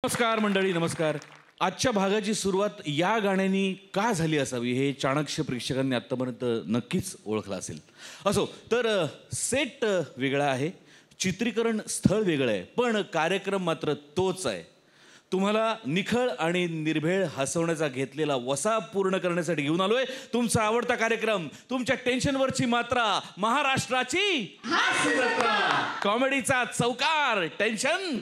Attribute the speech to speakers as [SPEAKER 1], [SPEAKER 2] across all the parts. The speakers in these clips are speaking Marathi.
[SPEAKER 1] नमस्कार मंडळी, नमस्कार. आजच्या भागाची सुरुवात या गाण्यानी का झाली असावी हे चाणक्य प्रेक्षकांनी आत्तापर्यंत नक्कीच ओळखलं असेल. असो, तर सेट वेगळा आहे, चित्रीकरण स्थळ वेगळं आहे, पण कार्यक्रम मात्र तोच आहे. तुम्हाला निखळ आणि निर्भेळ हसवण्याचा घेतलेला वसा पूर्ण करण्यासाठी घेऊन आलोय तुमचा आवडता कार्यक्रम, तुमच्या टेन्शनवरची मात्रा, महाराष्ट्राची कॉमेडीचा चौकार, टेन्शन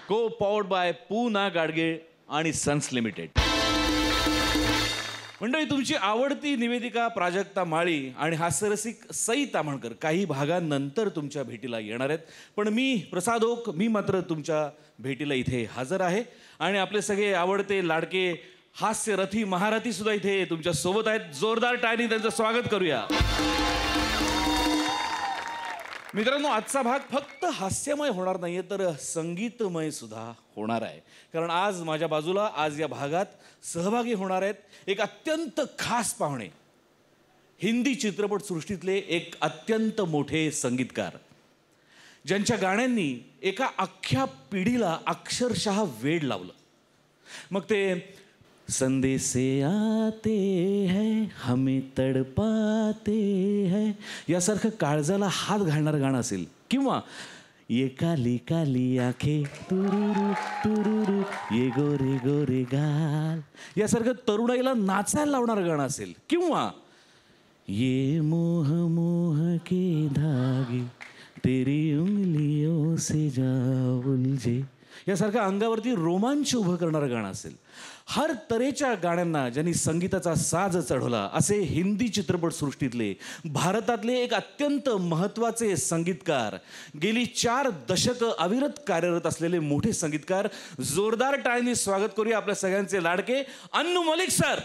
[SPEAKER 1] को पॉवर्ड बाय पूना गाडगे आणि सन्स लिमिटेड. मंडळी, तुमची आवडती निवेदिका प्राजक्ता माळी आणि हास्यरसिक सई ताम्हणकर काही भागांनंतर तुमच्या भेटीला येणार आहेत, पण मी प्रसाद ओक मात्र तुमच्या भेटीला इथे हजर आहे. आणि आपले सगळे आवडते लाडके हास्यरथी महारथी सुद्धा इथे तुमच्या सोबत आहेत. जोरदार टाळ्यांनी त्यांचं स्वागत करूया. मित्रांनो, आजचा भाग फक्त हास्यमय होणार नाहीये, तर संगीतमय सुद्धा होणार आहे. कारण आज माझ्या बाजूला आज या भागात सहभागी होणार आहेत एक अत्यंत खास पाहुणे, हिंदी चित्रपट सृष्टीतले एक अत्यंत मोठे संगीतकार, ज्यांच्या गाण्यांनी एका अख्ख्या पिढीला अक्षरशः वेड लावलं. मग ते संदेशे आते हैं हमें तडपाते हैं यासारखं काळजाला हात घालणारं गाणं असेल, किंवा ये काली काली आंखें तुरुरु तुरुरु ये गोरे गोरे गाल यासारखं तरुणाईला नाचायला लावणारं गाणं असेल, किंवा ये मोह मोह के धागे तेरी उंगलियों से जा उलझे यासारखं अंगावरती रोमांच उभं करणारं गाणं असेल. हर तऱ्हेच्या गाण्यांना ज्यांनी संगीताचा साज चढवला असे हिंदी चित्रपट सृष्टीतले भारतातले एक अत्यंत महत्त्वाचे संगीतकार, गेली 4 दशकं अविरत कार्यरत असलेले मोठे संगीतकार. जोरदार टाळ्यांनी स्वागत करूया आपल्या सगळ्यांचे लाडके अन्नू मलिक सर.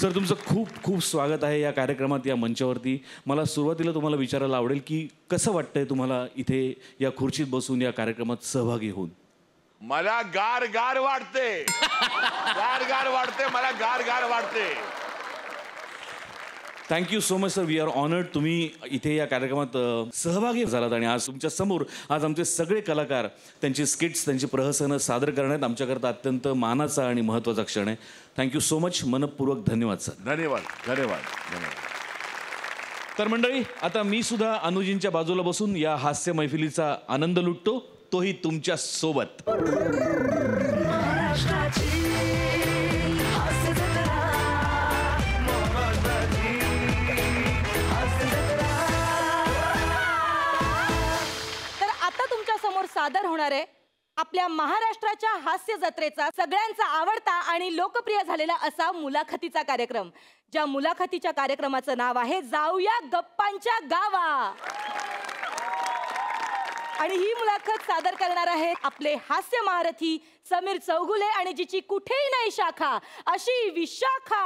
[SPEAKER 1] सर, तुमचं खूप खूप स्वागत आहे या कार्यक्रमात, या मंचावरती. मला सुरुवातीला तुम्हाला विचारायला आवडेल की कसं वाटतंय तुम्हाला इथे या खुर्चीत बसून या कार्यक्रमात सहभागी होऊन?
[SPEAKER 2] मला गार गार वाटते, गार गार वाटते, मला गार गार वाटते.
[SPEAKER 1] Thank you so much sir. We are honoured तुम्ही इथे या कार्यक्रमात सहभागी झालात. आणि आज तुमच्या समोर आज आमचे सगळे कलाकार त्यांची स्किट्स, त्यांची प्रहसनं सादर करण्यात आमच्याकरता अत्यंत मानाचा आणि महत्त्वाचा क्षण आहे. थँक्यू सो मच, मनपूर्वक धन्यवाद सर.
[SPEAKER 2] धन्यवाद धन्यवाद धन्यवाद.
[SPEAKER 1] तर मंडळी, आता मी सुद्धा अनुजींच्या बाजूला बसून या हास्य मैफिलीचा आनंद लुटतो, तोही तुमच्या सोबत.
[SPEAKER 3] सादर होणार आहे आपल्या महाराष्ट्राच्या हास्य जत्रेचा सगळ्यांचा आवडता आणि लोकप्रिय झालेला असा मुलाखतीचा कार्यक्रम. ज्या मुलाखतीच्या कार्यक्रमाचं नाव आहे जाऊया गप्पांच्या गावा. आणि ही मुलाखत सादर करणार आहेत आपले हास्य महारथी समीर चौगुले आणि जिची कुठेही नाही शाखा अशी विशाखा.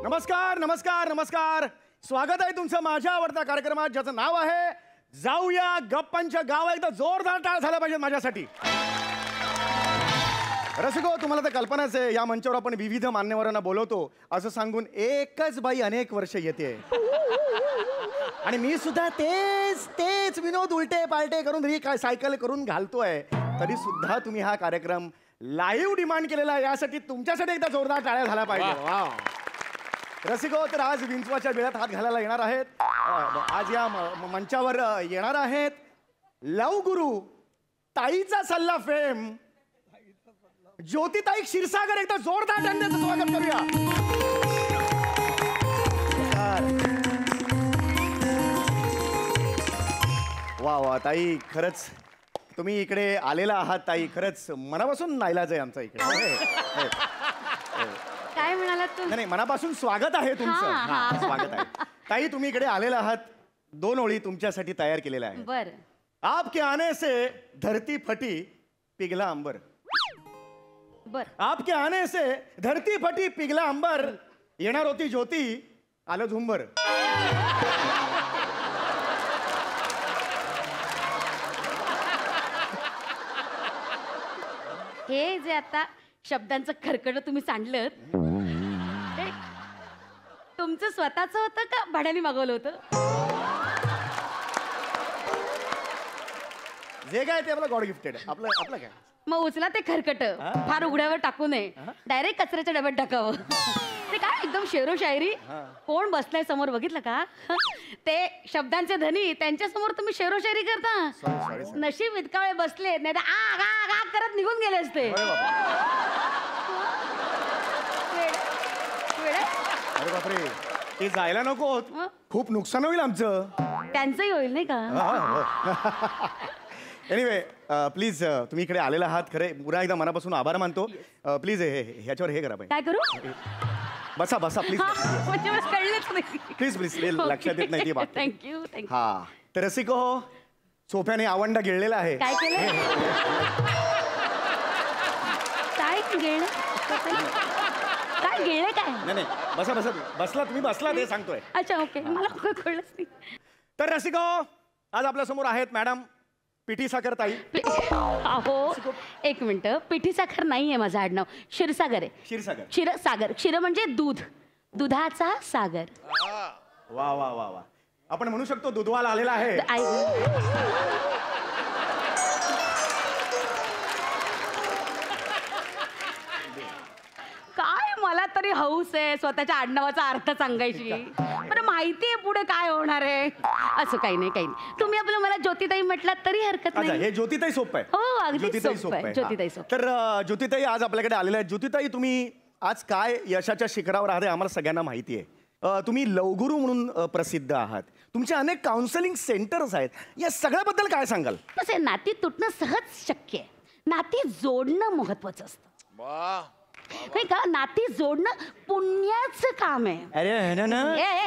[SPEAKER 4] नमस्कार नमस्कार नमस्कार. स्वागत आहे तुमचं माझ्या आवडत्या कार्यक्रमात, ज्याचं नाव आहे जाऊया गप्पांच्या गावा. एकदा जोरदार टाळ झाला पाहिजे माझ्यासाठी. रसिको, तुम्हाला तर कल्पनाच आहे, या मंचावर आपण विविध मान्यवरांना बोलवतो असं सांगून एकच बाई अनेक वर्ष येते आणि मी सुद्धा तेच विनोद उलटे पालटे करून सायकल करून घालतोय. तरी सुद्धा तुम्ही हा कार्यक्रम लाईव्ह डिमांड केलेला आहे, यासाठी तुमच्यासाठी एकदा जोरदार टाळ्या झाला पाहिजे. वा रसिको, तर आज विंचवाच्या वेळात हात घालायला येणार आहेत. आज या मंचावर येणार आहेत लव गुरु, ताईचा सल्ला फेम, ज्योतिताई क्षीरसागर. एकदा जोरदार टाळ्यांचं स्वागत करूया. वा वा ताई, खरंच तुम्ही इकडे आलेला आहात ताई. खरंच मनापासून नाईलाज आहे आमचा इकडे.
[SPEAKER 3] काय म्हणालात तुम्ही?
[SPEAKER 4] नाही, मनापासून स्वागत आहे तुमचं. स्वागत आहे ताई, तुम्ही इकडे आलेला आहात. 2 ओळी तुमच्यासाठी तयार केलेल्या आहेत.
[SPEAKER 3] बर.
[SPEAKER 4] आपके आने से धरती फटी पिघला अंबर.
[SPEAKER 3] बर.
[SPEAKER 4] आपके आने से धरती फटी पिघला अंबर. येणार होती ज्योती आलं झुंबर.
[SPEAKER 5] हे जे आता शब्दांचं खरकट तुम्ही सांडलं ते तुमचं स्वतःचं होतं का भाड्याने मागवलं होतं?
[SPEAKER 4] जे काय ते आपलं गॉड गिफ्टेड. आपलं आपलं काय.
[SPEAKER 5] मग उचला ते खरकट, फार उघड्यावर टाकू नये, डायरेक्ट कचऱ्याच्या डब्यात टाकावं. ते काय एकदम शेरो शायरी. कोण बसलाय समोर बघितलं का? ते शब्दांचे धनी, त्यांच्या समोर तुम्ही शेरो शायरी करता.
[SPEAKER 4] सॉरी.
[SPEAKER 5] नशीब इतका वेळ बसले नाही तर आ गा गा करत निघून गेले असते.
[SPEAKER 4] अरे बापरे, ते जायला नको. खूप नुकसान होईल आमचं.
[SPEAKER 5] त्यांचंही होईल नाही का?
[SPEAKER 4] एनिवे प्लीज तुम्ही इकडे आलेला आहात. खरे पुन्हा एकदा मनापासून आभार मानतो. प्लीज ह्याच्यावर हे करा पाहिजे.
[SPEAKER 5] काय करू?
[SPEAKER 4] बसा बसा प्लीज.
[SPEAKER 5] म्हणजे मला कळलंच नाही.
[SPEAKER 4] प्लीज लक्षात येत नाही ती बात.
[SPEAKER 5] थँक्यू.
[SPEAKER 4] हा तर रसिको हो, सोफ्याने आवंडा गिळलेला आहे.
[SPEAKER 5] काय केलं? काय गिळलं? काय गिळलं काय?
[SPEAKER 4] नाही बसा बसा. बसला तुम्ही बसला ते सांगतोय.
[SPEAKER 5] अच्छा ओके. मला कळलंच नाही.
[SPEAKER 4] तर रसिको आज आपल्या समोर आहेत मॅडम पिठी साखर ताई.
[SPEAKER 5] अहो एक मिनिट. पिठी साखर नाहीये माझं आडनाव. क्षीरसागर आहे.
[SPEAKER 4] क्षीरसागर.
[SPEAKER 5] क्षीरसागर. क्षीर म्हणजे दूध, दुधाचा सागर.
[SPEAKER 4] वा वा वा वा. आपण म्हणू शकतो दुधवाला आलेला आहे.
[SPEAKER 5] काय मला तरी हौस आहे स्वतःच्या आडनावाचा अर्थ सांगायची. बरं माहितीये पुढे काय होणार आहे. असं काही नाही. तुम्ही आपलं मला ज्योतिताई म्हटलात तरी हरकत नाही.
[SPEAKER 4] हे ज्योतिताई सोपं आहे.
[SPEAKER 5] हो अगदी
[SPEAKER 4] ज्योतिताई
[SPEAKER 5] सोपं आहे. ज्योतिताई सोपं.
[SPEAKER 4] तर ज्योतिताई आज आपल्याकडे आलेल्या आहेत. ज्योतिताई तुम्ही आज काय यशाच्या शिखरावर आहात आम्हाला सगळ्यांना माहिती आहे. तुम्ही लवगुरू म्हणून प्रसिद्ध आहात. तुमचे अनेक काउन्सिलिंग सेंटर्स आहेत. या सगळ्याबद्दल काय सांगाल?
[SPEAKER 5] कसं नाती तुटणं सहज शक्य आहे. नाती जोडणं महत्वाचं असतं.
[SPEAKER 2] वा
[SPEAKER 5] नाही का? नाती जोडणं पुण्याचं काम आहे.
[SPEAKER 4] अरे ना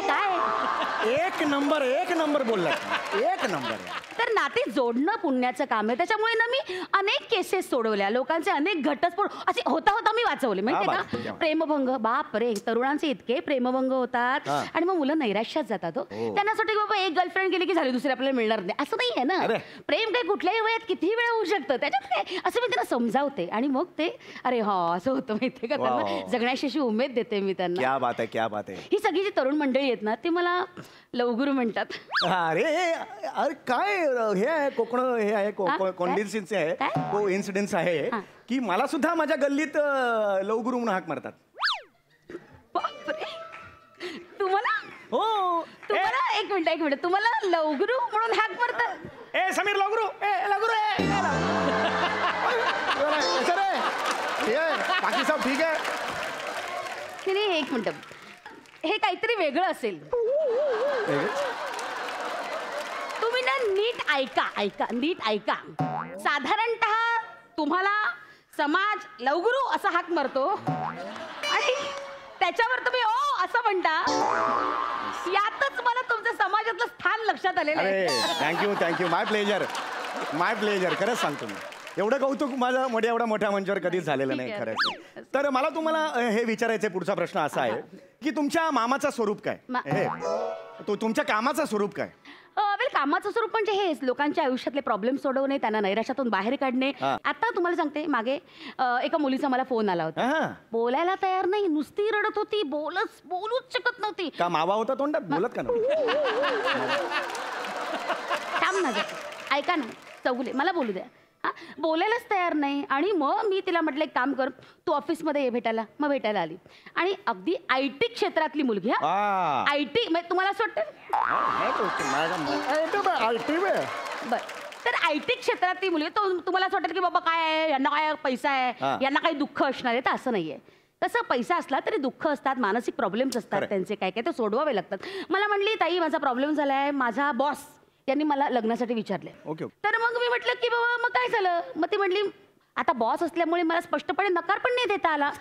[SPEAKER 5] काय
[SPEAKER 4] एक नंबर बोलला. एक नंबर.
[SPEAKER 5] तर नाती जोडणं पुण्याचं काम आहे. त्याच्यामुळे ना मी अनेक केसेस सोडवल्या. लोकांचे अनेक घटस्फोट असे होता मी वाचवले माहितीये का? प्रेमभंग. बाप रे, तरुणांचे इतके प्रेमभंग होतात आणि मग मुलं नैराश्यात जातात. त्यांना असं वाटतं की बाबा एक गर्लफ्रेंड गेली की झाली, दुसरी आपल्याला मिळणार नाही. असं नाही आहे ना. प्रेम काही कुठल्याही वयात कितीही वेळा होऊ शकतं. त्याच्यात काय असं मी त्यांना समजावते आणि मग ते अरे हा असं होतं माहितीये का? त्यांना जगण्याची अशी उमेद देते मी त्यांना.
[SPEAKER 4] क्या बात आहे, क्या बात आहे.
[SPEAKER 5] ही सगळी जी तरुण मंडळी आहेत ना ती मला लवगुरू म्हणतात.
[SPEAKER 4] अरे काय हे आहे कोकण, हे आहे कॉन्डिन्सिन्स आहे, को इन्सिडेन्स आहे की मला सुद्धा माझ्या गल्लीत लवगुरू म्हणून हाक मारतात.
[SPEAKER 5] बापरे, तुम्हाला?
[SPEAKER 4] हो.
[SPEAKER 5] तुम्हाला एक मिनिट तुम्हाला लवगुरू म्हणून हाक मारतात?
[SPEAKER 4] ए समीर लवगुरू, बाकी सब ठीक आहे.
[SPEAKER 5] नाही एक मिनिट, हे काहीतरी वेगळं असेल. तुम्ही ना नीट ऐका. साधारणतः तुम्हाला समाज लवगुरू असा हाक मारतो आणि त्याच्यावर तुम्ही ओ असं म्हणता. यातच मला तुमच्या समाजातलं स्थान लक्षात आलेलं आहे.
[SPEAKER 4] थँक्यू. माय प्लेजर. खरंच सांगतो मी. एवढं कौतुक माझं एवढ्या मोठ्या मंचावर कधीच झालेलं नाही खरंच. तर मला तुम्हाला हे विचारायचं पुढचा प्रश्न असा आहे की तुमच्या मामाचं स्वरूप काय? तुमच्या कामाचं स्वरूप काय?
[SPEAKER 5] कामाचं स्वरूप म्हणजे हेच लोकांच्या आयुष्यातले प्रॉब्लेम सोडवणे, त्यांना नैराश्यातून बाहेर काढणे. आता तुम्हाला सांगते, मागे एका मुलीचा मला फोन आला होता. बोलायला तयार नाही, नुसती रडत होती, बोलूच शकत नव्हती.
[SPEAKER 4] का मावा होता तोंडात? बोलत का नव्हती?
[SPEAKER 5] थांब ना ऐका ना चौगुले, मला बोलू द्या. बोलायलाच तयार नाही. आणि मग मी तिला म्हटलं एक काम कर, तू ऑफिसमध्ये ये भेटायला. मग भेटायला आली आणि अगदी IT क्षेत्रातली मुलगी. IT म्हणजे तुम्हाला असं वाटतं बर, तर IT क्षेत्रातली मुलगी तुम्हाला असं वाटतं की बाबा काय आहे, यांना काय पैसा आहे, यांना काही दुःख असणार आहे. तर असं नाहीये. तसं पैसा असला तरी दुःख असतात, मानसिक प्रॉब्लेम्स असतात त्यांचे, काय काय ते सोडवावे लागतात. मला म्हणली ताई माझा प्रॉब्लेम झालाय, माझा बॉस त्यांनी मला लग्नासाठी विचारले. तर मग मी म्हटलं की बाबा मग काय झालं? मग ती म्हटली आता बॉस असल्यामुळे मला स्पष्टपणे नकार पण नाही देता आला.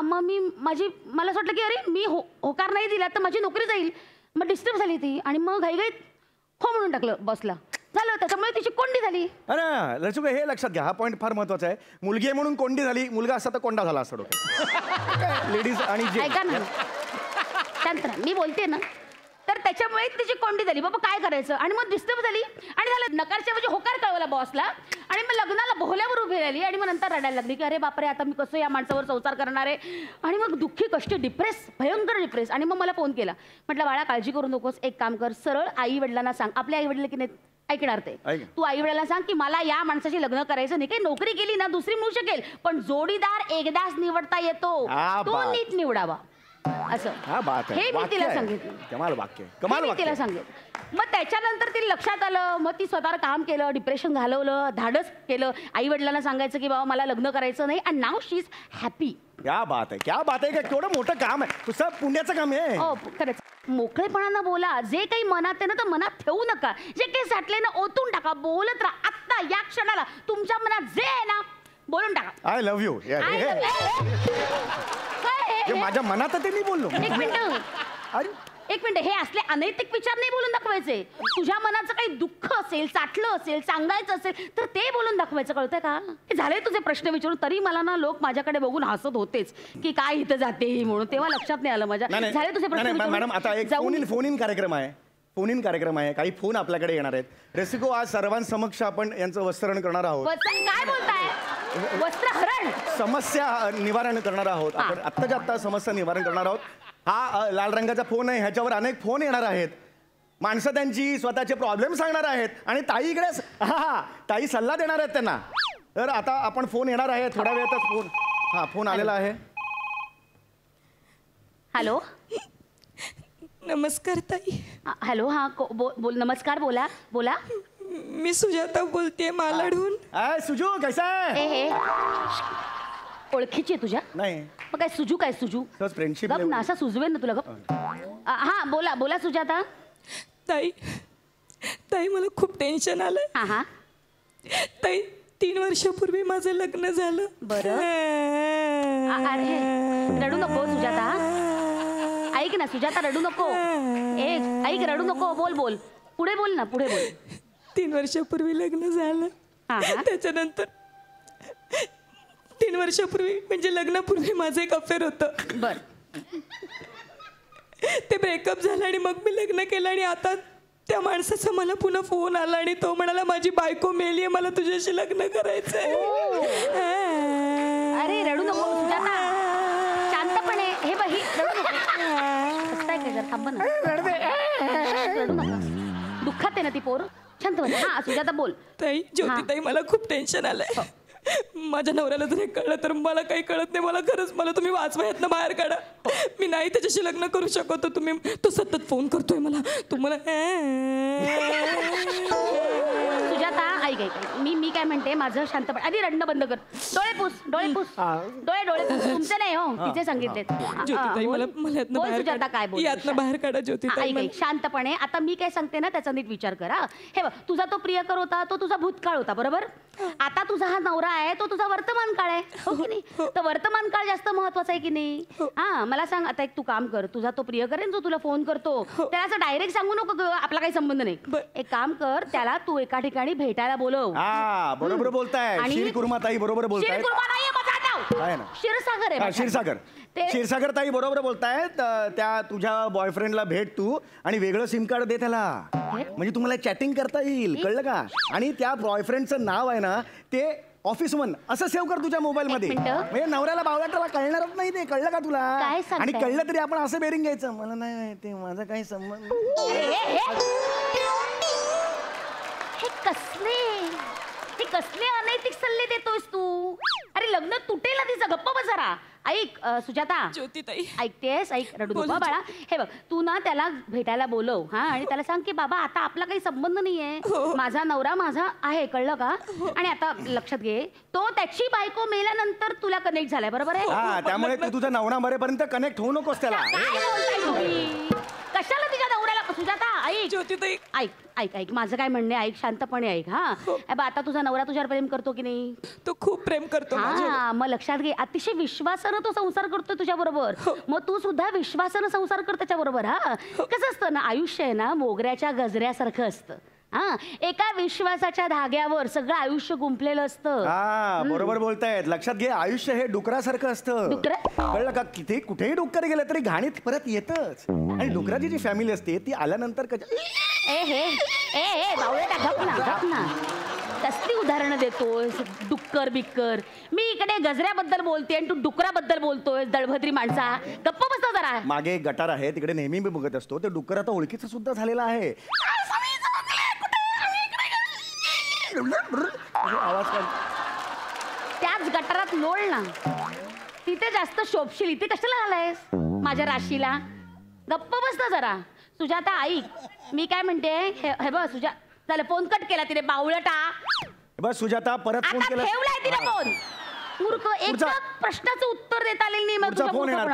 [SPEAKER 5] मग मला असं वाटलं की अरे मी होकार नाही दिला तर माझी नोकरी जाईल. मग डिस्टर्ब झाली ती आणि मग घाईघाईत हो म्हणून टाकलं बॉसला. झालं, त्याच्यामुळे तिची कोंडी झाली.
[SPEAKER 4] अरे लचुका, हे लक्षात घ्या, हा पॉईंट फार महत्वाचा आहे. मुलगी आहे म्हणून कोंडी झाली, मुलगा असता तर कोंडा झाला असता डोक्यात. लेडीज आणि
[SPEAKER 5] ऐका ना, शांत राहा, मी बोलते ना. तर त्याच्यामुळे तिची कोंडी झाली, बाबा काय करायचं, आणि मग डिस्टर्ब झाली आणि झालं नकारच्या म्हणजे होकार कळवला बॉसला, आणि मग लग्नाला बोहल्यावर उभी राहिली आणि मग नंतर रडायला लागली की अरे बापरे आता मी कसं या माणसावर संसार करणार आहे. आणि मग दुःखी कष्टी डिप्रेस, भयंकर डिप्रेस. आणि मग मला फोन केला, म्हटलं बाळा काळजी करू नकोस, एक काम कर, सरळ आई वडिलांना सांग. आपले आई वडील की नाही ऐकणार ते, तू आई वडिलांना सांग की मला या माणसाशी लग्न करायचं नाही, काही नोकरी केली ना दुसरी मिळू शकेल, पण जोडीदार एकदाच निवडता येतो, तो नीट निवडावा असं. हे मी तिला सांगितलं.
[SPEAKER 4] कमाल वाक्य, कमाल वाक्य
[SPEAKER 5] तिला सांगितलं. मग त्याच्यानंतर तिला लक्षात आलं, मग ती स्वतःवर काम केलं, डिप्रेशन घालवलं, धाडस केलं, आई वडिलांना सांगायचं की बाबा मला लग्न करायचं नाही, आणि नाव शी इज हॅपी.
[SPEAKER 4] क्या बात आहे, क्या बात आहे. केवढं मोठं काम आहे तुझं, पुण्याचं काम आहे.
[SPEAKER 5] हो खरंच. मोकळेपणानं बोला, जे काही मनात आहे ना तर मनात ठेवू नका, जे काही साठले ना ओतून टाका, बोलत राहा. आत्ता या क्षणाला तुमच्या मनात जे आहे ना बोलून टाका.
[SPEAKER 4] I love you. माझ्या मनात ते मी बोललो.
[SPEAKER 5] एक मिनिट,
[SPEAKER 4] अरे
[SPEAKER 5] एक मिनिट, हे असले अनैतिक विचार नाही बोलून दाखवायचे. तुझ्या मनाचं काही दुःख असेल, साठलं असेल, सांगायचं असेल तर ते बोलून दाखवायचं, कळतंय का? हे झाले तुझे प्रश्न विचारून, तरी मला ना लोक माझ्याकडे बघून हसत होतेच की काय इथं जाते ही म्हणून, तेव्हा लक्षात नाही आलं माझ्या. झाले तुझे प्रश्न विचारून.
[SPEAKER 4] मॅडम आता एक फोन इन कार्यक्रम आहे, फोन इन कार्यक्रम आहे, काही फोन आपल्याकडे येणार आहेत. रसिको, आज सर्वांसमक्ष आपण यांचं वस्त्रण करणार आहोत.
[SPEAKER 5] काय बोलताय? वस्त्रहरण,
[SPEAKER 4] समस्या निवारण करणार आहोत आपण. आत्ताच्या आत्ता समस्या निवारण करणार आहोत. हा लाल रंगाचा फोन आहे, ह्याच्यावर अनेक फोन येणार आहेत. माणसं त्यांची स्वतःचे प्रॉब्लेम सांगणार आहेत आणि ताई इकडे ताई सल्ला देणार आहेत त्यांना. तर आता आपण फोन येणार आहे थोड्या वेळातच. फोन आलेला आहे.
[SPEAKER 5] हॅलो,
[SPEAKER 3] नमस्कार ताई.
[SPEAKER 5] हॅलो, हा बोल. नमस्कार, बोला बोला.
[SPEAKER 3] मी सुजाता बोलतेय मालाडहून.
[SPEAKER 4] सुजू कैसा आहे?
[SPEAKER 5] हे ओळखीची आहे तुझ्या?
[SPEAKER 4] नाही.
[SPEAKER 5] मग काय सुजू, काय सुजू?
[SPEAKER 4] फ्रेंडशिप
[SPEAKER 5] गप ना, असा सुजवेन ना तुला. गप. हा बोला बोला सुजाता.
[SPEAKER 3] ताई ताई मला खूप टेन्शन आलंय.
[SPEAKER 5] हा हा
[SPEAKER 3] ताई 3 वर्षापूर्वी माझं लग्न झालं.
[SPEAKER 5] बरं. अरे रडू नको सुजाता, ऐक ना सुजाता, रडू नको. ऐक, रडू नको, बोल बोल, पुढे बोल ना, पुढे बोल.
[SPEAKER 3] 3 वर्षापूर्वी लग्न झालं. त्याच्यानंतर 3 वर्षापूर्वी म्हणजे लग्नापूर्वी माझं एक अफेअर होतं.
[SPEAKER 5] बर.
[SPEAKER 3] ते ब्रेकअप झालं आणि मग मी लग्न केलं, आणि आता त्या माणसाचा मला पुन्हा फोन आला आणि तो म्हणाला माझी बायको मेली आहे, मला तुझ्याशी लग्न करायचंय.
[SPEAKER 5] अरे रडू नको सुजाता, शांतपणे. हे बघ, रडू नको. हसताय काय? जर थांब ना, रडू नका. दुःखात आहे ना ती पोर. शांत बन. हा सुजाता बोल.
[SPEAKER 3] ताई, ज्योती ताई, मला खूप टेन्शन आलंय. माझ्या नवऱ्याला जर हे कळलं तर मला काही कळत नाही. मला खरंच, मला तुम्ही वाचवा, यातनं बाहेर काढा. मी नाही त्याच्याशी लग्न करू शकतो. तुम्ही, तो सतत फोन करतोय मला. तुम्हाला
[SPEAKER 5] सुजाता ऐक, मी काय म्हणते, माझं शांतपणे. आधी रडणं बंद कर. डोळे पुस, डोळे पुस, डोळे पुस. तुमचे नाही हो, तिचे सांगितलेत.
[SPEAKER 3] ज्योतिताई, मला यातनं बाहेर
[SPEAKER 5] सुजाता
[SPEAKER 3] काढा.
[SPEAKER 5] काय बोल,
[SPEAKER 3] यातनं बाहेर काढा ज्योतिताई.
[SPEAKER 5] ऐक शांतपणे. आता मी काय सांगते ना त्याचा नीट विचार करा. हे बघ, तुझा तो प्रियकर होता, तो तुझा भूतकाळ होता, बरोबर? आता तुझा हा नवरा आहे, तो तुझा वर्तमान काळ आहे, हो की नाही? तर वर्तमान काळ जास्त महत्वाचा आहे की नाही? हा, मला सांग आता, एक तू काम कर, तुझा तो प्रियकर आहे जो तुला फोन करतो, त्याला असं डायरेक्ट सांगू नको आपला काही संबंध नाही. एक काम कर, त्याला तू एका ठिकाणी भेटायला बोलव.
[SPEAKER 4] बरोबर बोलताय. शिरकुर्माताई बरोबर बोलताय.
[SPEAKER 5] शिरकुर्मा नाहीये माझा नाव, क्षीरसागर आहे.
[SPEAKER 4] क्षीरसागर, क्षीरसागर ताई बरोबर बोलतायत. त्या तुझ्या बॉयफ्रेंडला भेट तू आणि वेगळं सिम कार्ड दे त्याला, म्हणजे तुम्हाला चॅटिंग करता येईल, कळलं का? आणि त्या बॉयफ्रेंडचं नाव आहे ना ते ऑफिस वन असं सेव्ह कर तुझ्या मोबाईल मध्ये, म्हणजे नवऱ्याला बावळाटाला कळणारच नाही ते, कळलं का तुला? आणि कळलं तरी आपण असं बेरिंग घ्यायचं, मला नाही माहिती, माझा काही संबंध.
[SPEAKER 5] हे कसले अनैतिक सल्ले देतोयस तू? अरे लग्न तुटेल ना तिचं, गप्प बस जरा. ऐक सुजाता,
[SPEAKER 3] ज्योतिताई
[SPEAKER 5] ऐकतेस? ऐक, रडू नको बाळा. हे बघ, तू ना त्याला भेटायला बोलव. हा, आणि त्याला सांग की बाबा आता आपला काही संबंध नाहीये, माझा नवरा माझा आहे, कळलं का? आणि आता लक्षात घे, तो त्याची बायको मेल्यानंतर तुला कनेक्ट झालाय, बरोबर आहे?
[SPEAKER 4] त्यामुळे तू तुझा नवरा मरेपर्यंत कनेक्ट होऊ नकोस त्याला.
[SPEAKER 5] कशाला तुझ्या नवऱ्याला? सुजाता ऐक,
[SPEAKER 3] ज्योतिताई
[SPEAKER 5] ऐक ऐक ऐक माझं काय म्हणणे, ऐक शांतपणे ऐक. हा, आता तुझा नवरा तुझ्यावर प्रेम करतो की नाही?
[SPEAKER 3] तो खूप प्रेम करतो.
[SPEAKER 5] हा, मग लक्षात घे, अतिशय विश्वासानं तो संसार करतोय तुझ्या बरोबर. मग तू सुद्धा विश्वासानं संसार कर त्याच्या बरोबर. हा, कसं असतं ना, आयुष्य आहे ना मोगऱ्याच्या गजऱ्यासारखं असतं. हा, एका विश्वासाच्या धाग्यावर सगळं आयुष्य गुंफलेलं असतं.
[SPEAKER 4] हा बरोबर बोलतायत. लक्षात घे, आयुष्य हे डुकरासारखं असतं.
[SPEAKER 5] डुकरं?
[SPEAKER 4] कळलं का? किती कुठेही डुक्कर गेलं तरी घाणीत परत येतच. आणि डुकराची जी फॅमिली असते ती आल्यानंतर
[SPEAKER 5] गप ना. कसली उदाहरणं देतोय? डुक्कर बिक्कर. मी इकडे गजऱ्याबद्दल बोलते आणि तू डुकराबद्दल बोलतोय, दळभद्री माणसा. गप्प बसता जरा.
[SPEAKER 4] मागे एक गटार आहे तिकडे नेहमी मी बघत असतो. ते डुक्कर आता ओळखीचं सुद्धा झालेला आहे. आवाज काढ.
[SPEAKER 5] त्याच गटारात लोळ ना. तिथे जास्त शोभशील. इथे कशाला आलायस माझ्या राशीला? गप्प बसता जरा. सुजाता ऐक, मी काय म्हणते, हे बघ झालं, फोन कट केला तिने, बावळटा.
[SPEAKER 4] बस सुजाता, परत फोन
[SPEAKER 5] आता
[SPEAKER 4] केला.
[SPEAKER 5] ठेवलाय तिने फोन. मूर्ख. एकदा प्रश्नाचं उत्तर देता आलेलं नाही.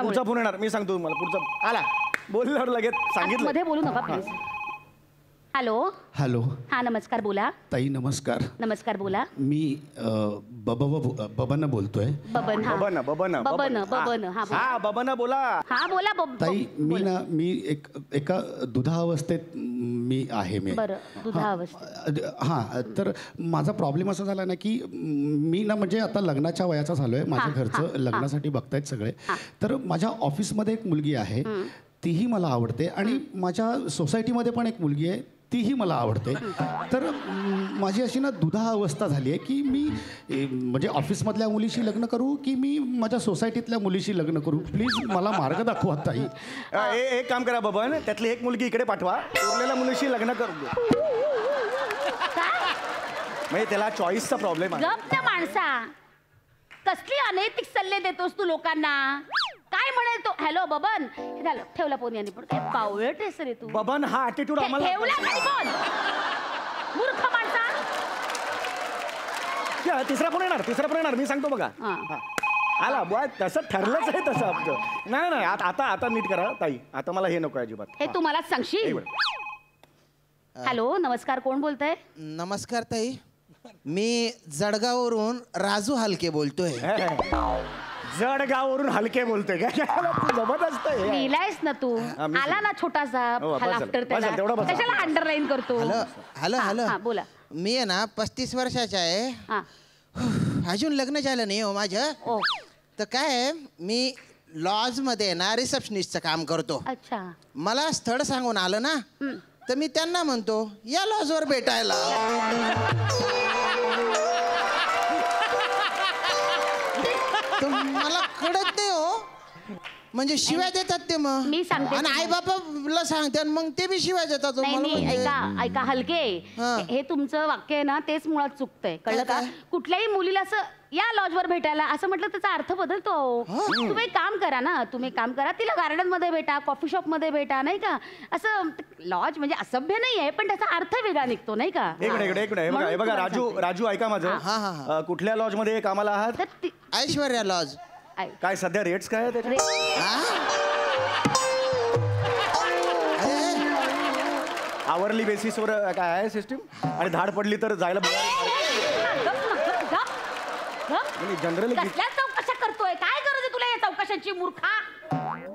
[SPEAKER 4] पुढचा फोन येणार. मी सांगतो तुम्हाला. पुढचा आला, बोलल्यावर लगेच सांगितलं.
[SPEAKER 5] मध्ये बोलू नका प्लीज. हॅलो.
[SPEAKER 6] हॅलो.
[SPEAKER 5] हा नमस्कार, बोला.
[SPEAKER 6] ताई नमस्कार.
[SPEAKER 5] नमस्कार, बोला.
[SPEAKER 6] मी बबन बोलतोय.
[SPEAKER 5] बबन. हा
[SPEAKER 4] बबन.
[SPEAKER 5] हा बोला.
[SPEAKER 4] हा बबन बोला.
[SPEAKER 5] हा बोला.
[SPEAKER 6] ताई मी एका दुधावस्थेत मी आहे.
[SPEAKER 5] बरं, दुधावस्थेत.
[SPEAKER 6] हां, तर माझा प्रॉब्लेम असा झाला ना की मी ना म्हणजे आता लग्नाच्या वयाचा झालोय. माझ्या घरचं लग्नासाठी बघतायत सगळे. तर माझ्या ऑफिसमध्ये एक मुलगी आहे, तीही मला आवडते. आणि माझ्या सोसायटीमध्ये पण एक मुलगी आहे, तीही मला आवडते. तर माझी अशी ना दुधा अवस्था झाली आहे की मी म्हणजे ऑफिसमधल्या मुलीशी लग्न करू की मी माझ्या सोसायटीतल्या मुलीशी लग्न करू? प्लीज मला मार्ग दाखवा ताई.
[SPEAKER 4] एक काम करा बबन, त्यातली एक मुलगी इकडे पाठवा, उरलेल्या मुलीशी लग्न करू दे. म्हणजे त्याला चॉईसचा प्रॉब्लेम आहे.
[SPEAKER 5] गप ना माणसा. कसली अनैतिक सल्ले देतोस तू लोकांना? काय म्हणेल तो? हॅलो बबन. हे झालं, ठेवला फोन यांनी. पण काय बावळट आहेस रे तू.
[SPEAKER 4] बबन हा ऍटिट्यूड आम्हाला
[SPEAKER 5] ठेवला का फोन? मूर्ख माणसा.
[SPEAKER 4] तिसरा फोन येणार. मी सांगतो बघा.
[SPEAKER 5] हा.
[SPEAKER 4] आला बुवा, तसं ठरलंच आहे तसं आमचं. नाही आता नीट करा ताई. आता मला हे नको अजिबात.
[SPEAKER 5] हे तू मलाच सांगशील? हॅलो, नमस्कार, कोण बोलतंय?
[SPEAKER 7] नमस्कार ताई, मी जळगाववरून राजू हलके बोलतोय.
[SPEAKER 4] जळगाववरून हलके बोलतोय का? जबरदस्त आहे.
[SPEAKER 5] लिहिलायस ना तू.
[SPEAKER 4] मी
[SPEAKER 5] आला ना छोटासा आफ्टर त्याला.
[SPEAKER 4] तेवढा बस.
[SPEAKER 5] कशाला अंडरलाईन करतो?
[SPEAKER 7] हॅलो
[SPEAKER 5] हा, बोला.
[SPEAKER 7] मी आहे ना 35 वर्षाचा आहे.
[SPEAKER 5] हा.
[SPEAKER 7] अजून लग्न झालं नाही हो माझं.
[SPEAKER 5] ओ.
[SPEAKER 7] तर काय आहे, मी लॉजमध्ये ना रिसेप्शनिस्टचं काम करतो.
[SPEAKER 5] अच्छा.
[SPEAKER 7] मला स्थळ सांगून आलं ना, तर मी त्यांना म्हणतो या लॉजवर भेटायला. तर मला कळत नाही हो, म्हणजे शिव्या देतात ते. मग
[SPEAKER 5] मी सांगते
[SPEAKER 7] आणि आई बापाला सांगते आणि मग ते बी शिव्या देतात.
[SPEAKER 5] नाही, ऐका हलके. हे तुमचं वाक्य आहे ना, तेच मुळात चुकतंय. कळलं का? कुठल्याही मुलीला असं या लॉजवर भेटायला असं म्हटलं त्याचा अर्थ बदलतो. तुम्ही एक काम करा ना, तिला गार्डन मध्ये भेटा, कॉफी शॉप मध्ये भेटा, नाही का? असं लॉज म्हणजे असभ्य नाही आहे, पण त्याचा अर्थ वेगळा निघतो, नाही का?
[SPEAKER 4] एक मिनिट. बघा राजू ऐका माझं. कुठल्या लॉज मध्ये कामाला आहात?
[SPEAKER 7] ऐश्वर्या लॉज.
[SPEAKER 4] काय सध्या रेट्स काय आहे त्याचे? आवरली बेसिसवर काय आहे सिस्टीम? आणि धाड पडली तर जायला जनरली
[SPEAKER 5] कसल्या चौकशा करतोय? काय गरज आहे तुला या चौकशांची, मूर्खा?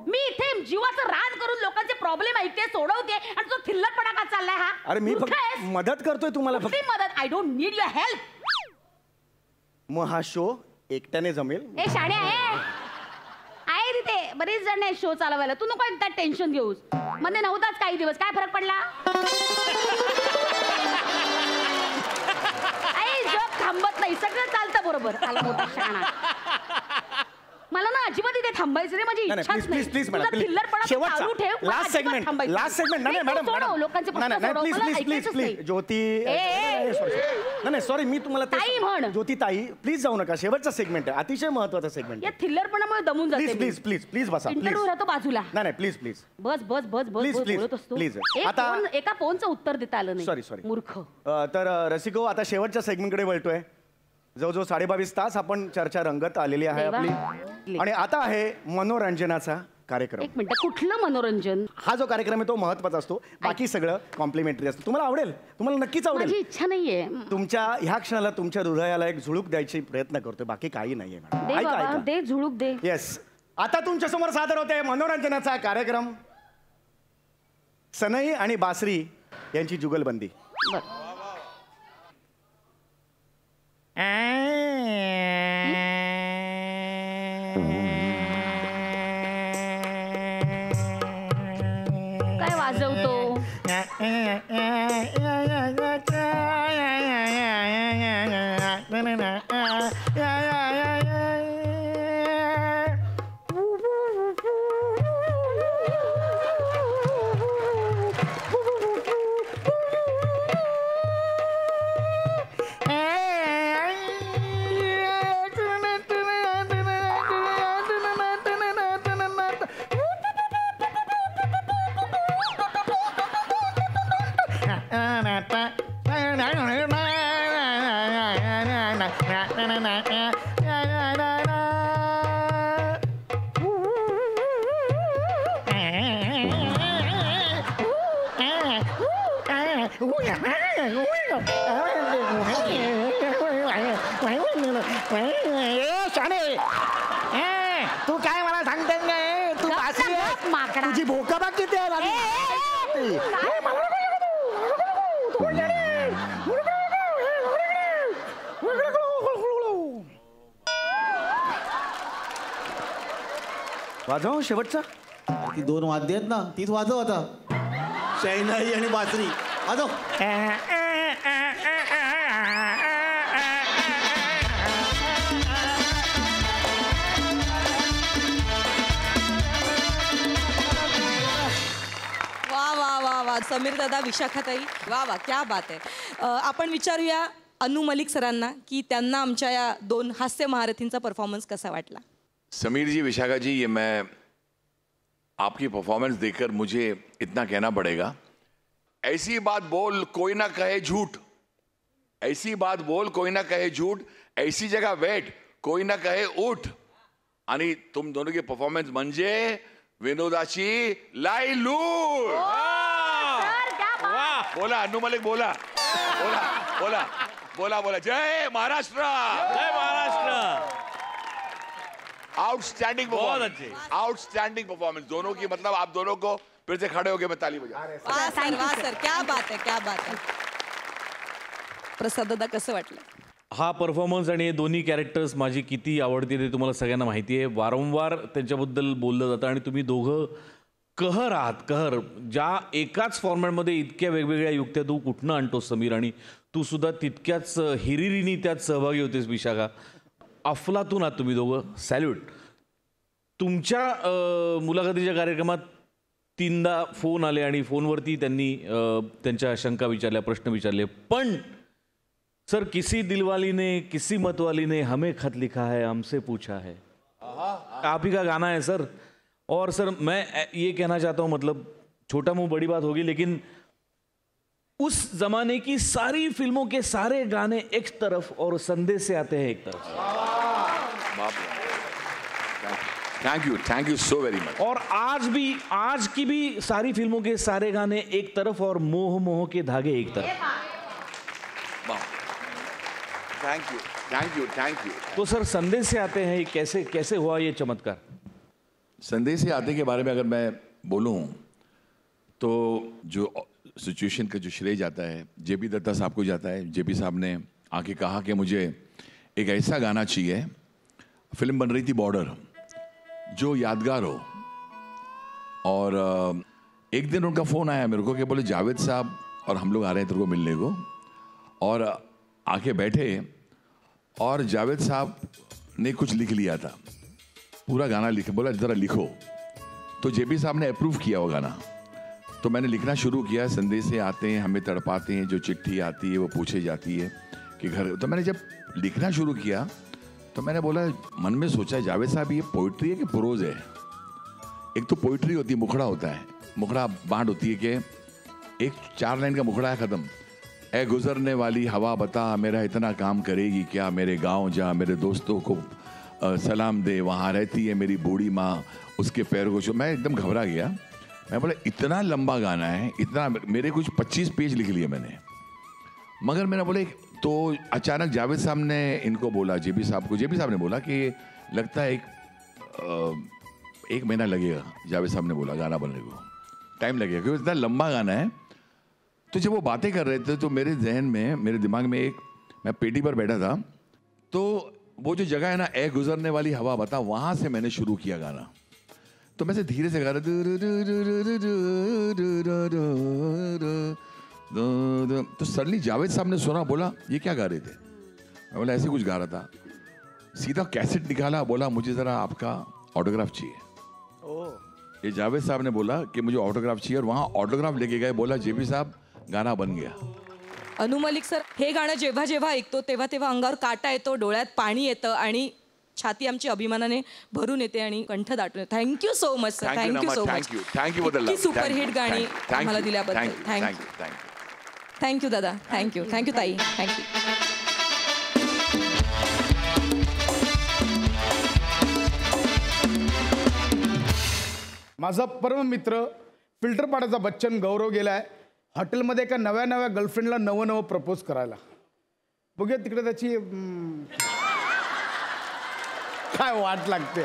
[SPEAKER 5] मी इथे जीवाचं राज करून लोकांचे प्रॉब्लेम ऐकते, सोडवते, आणि तो थिल्लरपणा का चाललाय हा?
[SPEAKER 4] अरे मी फक्त मदत करतोय तुम्हाला.
[SPEAKER 5] कुठली मदत? I don't need your help.
[SPEAKER 4] मग हा शो एकट्याने जमेल?
[SPEAKER 5] ए शाणे आहे तिथे बरेच जण आहे शो चालवायला. तू नको त्यात टेन्शन घेऊस. मध्ये नव्हताच काही दिवस, काय फरक पडला? जग थांबत नाही, सगळं चालतं बरोबर. आला मोठा शाणा. मला ना अजिबात इथे थांबायचं रे, माझी इच्छाच नाही.
[SPEAKER 4] प्लीज मॅडम,
[SPEAKER 5] चालू ठेव.
[SPEAKER 4] Last segment. मॅडम प्लीज ज्योती. नाही सॉरी, मी तुम्हाला ज्योती ताई प्लीज जाऊ नका. शेवटचा सेगमेंट आहे, अतिशय महत्वाचा सेगमेंट.
[SPEAKER 5] या थिल्लरपणामुळे दमून जाते.
[SPEAKER 4] प्लीज बसा.
[SPEAKER 5] इंटरव्ह्यू राहतो बाजूला.
[SPEAKER 4] नाही प्लीज
[SPEAKER 5] बस बोलत असतो. आता एका फोनचं उत्तर देता आलं नाही.
[SPEAKER 4] सॉरी
[SPEAKER 5] मूर्ख.
[SPEAKER 4] तर रसिको, आता शेवटच्या सेगमेंटकडे वळतोय. जवळजवळ 22.5 तास आपण चर्चा रंगत आलेली आहे आपली. आणि आता आहे मनोरंजनाचा कार्यक्रम.
[SPEAKER 5] एक मिनिट, कुठलं मनोरंजन?
[SPEAKER 4] हा जो कार्यक्रम आहे तो महत्वाचा असतो, बाकी सगळं कॉम्प्लिमेंटरी असतं. तुम्हाला आवडेल, तुम्हाला नक्कीच आवडेल.
[SPEAKER 5] माझी इच्छा नाहीये.
[SPEAKER 4] तुमच्या ह्या क्षणाला तुमच्या हृदयाला एक झुळूक द्यायची प्रयत्न करतोय, बाकी काही नाहीये.
[SPEAKER 5] दे झुळूक दे.
[SPEAKER 4] येस. आता तुमच्या समोर सादर होते मनोरंजनाचा कार्यक्रम, सनई आणि बासरी यांची जुगलबंदी.
[SPEAKER 5] बरं. काय वाजवतो?
[SPEAKER 4] तू काय मला सांगते काय तू बासरी आहे?
[SPEAKER 5] माकडा.
[SPEAKER 4] तुझी भोका बाग किती आहे माझी? ए, मला नको, नको, नको. तू म्हणजे रे. नको, नको, नको. वाजव शेवटचा.
[SPEAKER 8] ती 2 वाद्य आहेत ना तीच वाजव आता. शहनाई आणि बासरी वाजव.
[SPEAKER 3] वा वा वा वा समीर दादा, विशाखाताई, वा वा क्या बात आहे. आपण विचारूया अनु मलिक सरांना की त्यांना आमच्या या 2 हास्य महारथींचा परफॉर्मन्स कसा वाटला.
[SPEAKER 2] समीर जी, विशाखा जी, ये मैं आपकी परफॉर्मेंस देखकर मुझे इतना कहना पड़ेगा, ऐसी बात बोल कोई ना कहे झूठ, ऐसी बात बोल कोई ना कहे झूठ, ऐसी जगह बैठ कोई ना कहे उठ. आणि तुम दोनों की परफॉर्मेंस म्हणजे विनोदाची लाई लूट. बोला अनु मलिक, बोला बोला बोला बोला बोला. जय महाराष्ट्र,
[SPEAKER 1] जय Maharashtra.
[SPEAKER 2] Outstanding performance, outstanding performance दोनों की. मतलब आप दोनों को फिर से खड़े होके मैं ताली बजा.
[SPEAKER 3] वाह सर, क्या बात आहे, क्या बात आहे. प्रसाद दादा कसं वाटलं?
[SPEAKER 1] हा परफॉर्मन्स आणि हे दोन्ही कॅरेक्टर्स माझी किती आवडते ते तुम्हाला सगळ्यांना माहिती आहे. वारंवार त्यांच्याबद्दल बोललं जातं आणि तुम्ही दोघं कहर आहात, कहर. ज्या एकाच फॉर्मॅटमध्ये इतक्या वेगवेगळ्या युक्त्या तू कुठनं आणतोस समीर, आणि तू सुद्धा तितक्याच हिरिरीनी त्यात सहभागी होतेस विशाखा. अफलातून आहात तुम्ही दोघं, सॅल्यूट. तुमच्या मुलाखतीच्या कार्यक्रमात 3दा फोन आले आणि फोनवरती त्यांनी त्यांच्या शंका विचारल्या, प्रश्न विचारले. पण सर, किसी दिलवाली ने किसी मतवाली ने हमें खत लिखा है, हमसे पूछा है, आप ही का गाना है सर. और सर मैं ये कहना चाहता हूँ, मतलब छोटा मुंह बड़ी बात होगी, लेकिन उस जमाने की सारी फिल्मों के सारे गाने एक तरफ और संदेश से आते हैं एक तरफ.
[SPEAKER 2] Thank you so very much.
[SPEAKER 1] और आज की भी सारी फिल्मों के सारे गाने एक तरफ और मोह मोह के धागे एक तरफ.
[SPEAKER 2] Thank you.
[SPEAKER 1] तो सर संदेश से आते हैं, कैसे कैसे हुआ ये चमत्कार?
[SPEAKER 2] संदेश से आते के बारे में अगर मैं बोलूं तो जो सिचुएशन का जो श्रेय जाता है जेपी दत्ता साहब को जाता है. जेपी साहब ने आके कहा कि मुझे एक ऐसा गाना चाहिए, फिल्म बन रही थी बॉर्डर, जो यादगार हो. और एक दिन उनका फ़ोन आया मेरे को कि बोले जावेद साहब और हम लोग आ रहे हैं तेरे को मिलने को. और आके बैठे और जावेद साहब ने कुछ लिख लिया था, पूरा गाना लिखे. बोला ज़रा लिखो. तो जेपी साहब ने अप्रूव किया वो गाना. तो मैंने लिखना शुरू किया. संदेश से आते हैं हमें तड़पाते हैं, जो चिट्ठी आती है वो पूछे जाती है कि घर. तो मैंने जब लिखना शुरू किया तो मैंने बोला, मन में सोचा जावेद साहब ये पोइट्री है कि प्रोज है. एक तो पोइट्री होती है, मुखड़ा होता है, मुखड़ा बांट होती है कि एक 4 लाइन का मुखड़ा है, ख़त्म. ए गुजरने वाली हवा बता मेरा इतना काम करेगी क्या, मेरे गांव जा मेरे दोस्तों को सलाम दे, वहाँ रहती है मेरी बूढ़ी माँ उसके पैरों को छू. मैं एकदम घबरा गया. मैं बोला इतना लंबा गाना है, इतना, मेरे कुछ 25 पेज लिख लिए मैंने. मगर मैंने बोले, तो अचानक जावेद साहब ने इनको बोला, जेपी साहब को, जेपी साहब ने बोला कि लगता है 1 महीना लगेगा. जावेद साहब ने बोला गाना बनने को टाइम लगेगा क्योंकि इतना लंबा गाना है. तो जब वो बातें कर रहे थे तो मेरे जहन में, मेरे दिमाग में मैं पेटी पर बैठा था, तो वो जो जगह है ना, ए गुजरने वाली हवा बता, वहां से मैंने शुरू किया गाना। तो मैं से धीरे से गा रहा, तो सडनली जावेद साहब ने सुना, बोला ये क्या गा रहे थे? मैं बोला ऐसे कुछ गा रहा था। सीधा कैसेट निकाला, बोला मुझे जरा आपका ऑटोग्राफ चाहिए। ये जावेद साहब ने बोला कि मुझे ऑटोग्राफ चाहिए, और वहां ऑटोग्राफ लेके गए, बोला जेपी साहब गाना बन गया।
[SPEAKER 3] अनु मलिक सर, हे गाणं जेव्हा जेव्हा ऐकतो तेव्हा तेव्हा अंगावर काटा येतो, डोळ्यात पाणी येतं आणि छाती आमची अभिमानाने भरून येते आणि कंठ दाटून येतो. Thank you so much sir, thank you so much.
[SPEAKER 2] Thank you
[SPEAKER 3] इतकी सुपरहिट गाणी आम्हाला दिल्याबद्दल थँक्यू. थँक्यू दादा, थँक्यू ताई, थँक्यू.
[SPEAKER 9] माझा परम मित्र फिल्टर पाड्याचा बच्चन गौरव गेलाय हॉटेलमध्ये एका नव्या गर्लफ्रेंडला नवं प्रपोज करायला. बघूया तिकडे त्याची काय वाट लागते.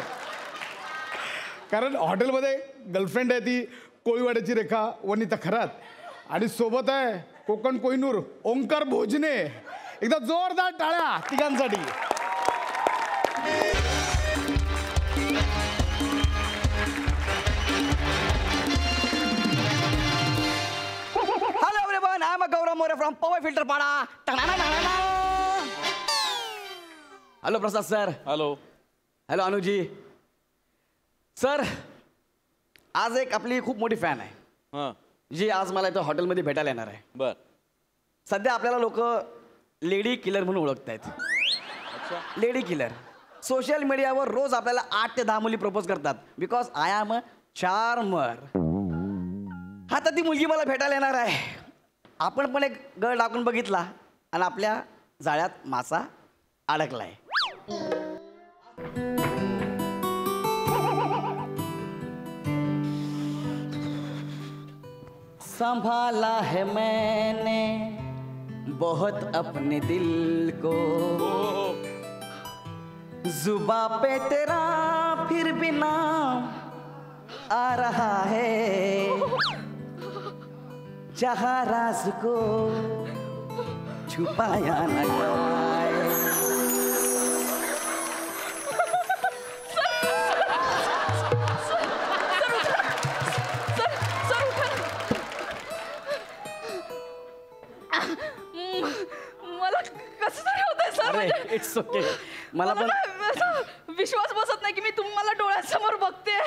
[SPEAKER 9] कारण हॉटेलमध्ये गर्लफ्रेंड आहे ती कोळीवाड्याची रेखा वनिता खरात, आणि सोबत आहे कोकण कोहिनूर ओंकार भोजने. एकदा जोरदार टाळ्या तिघांसाठी.
[SPEAKER 4] Hello everyone, I am Gaurav More from Power Filter Pada. Hello Prasad sir. Hello Anuji sir. आज एक आपली खूप मोठी फॅन आहे जी आज मला इथं हॉटेलमध्ये भेटायला येणार आहे.
[SPEAKER 1] बर.
[SPEAKER 4] सध्या आपल्याला लोक लेडी किलर म्हणून ओळखत आहेत. Lady killer. सोशल मीडियावर रोज आपल्याला 8 ते 10 मुली प्रपोज करतात, because I am a charmer. आता ती मुलगी मला भेटायला येणार आहे. आपण पण एक गळ टाकून बघितला आणि आपल्या जाळ्यात मासा अडकलाय. संभाला है मैंने बहुत अपने दिल को, जुबा पे तेरा फिर भी नाम आ रहा है, जहाँ राज को छुपाया न जाए.
[SPEAKER 3] मला कसं तरी होतंय सर.
[SPEAKER 4] अरे इट्स ओके. मला पण
[SPEAKER 3] विश्वास बसत नाही की मी तुम्हाला डोळ्यासमोर बघते.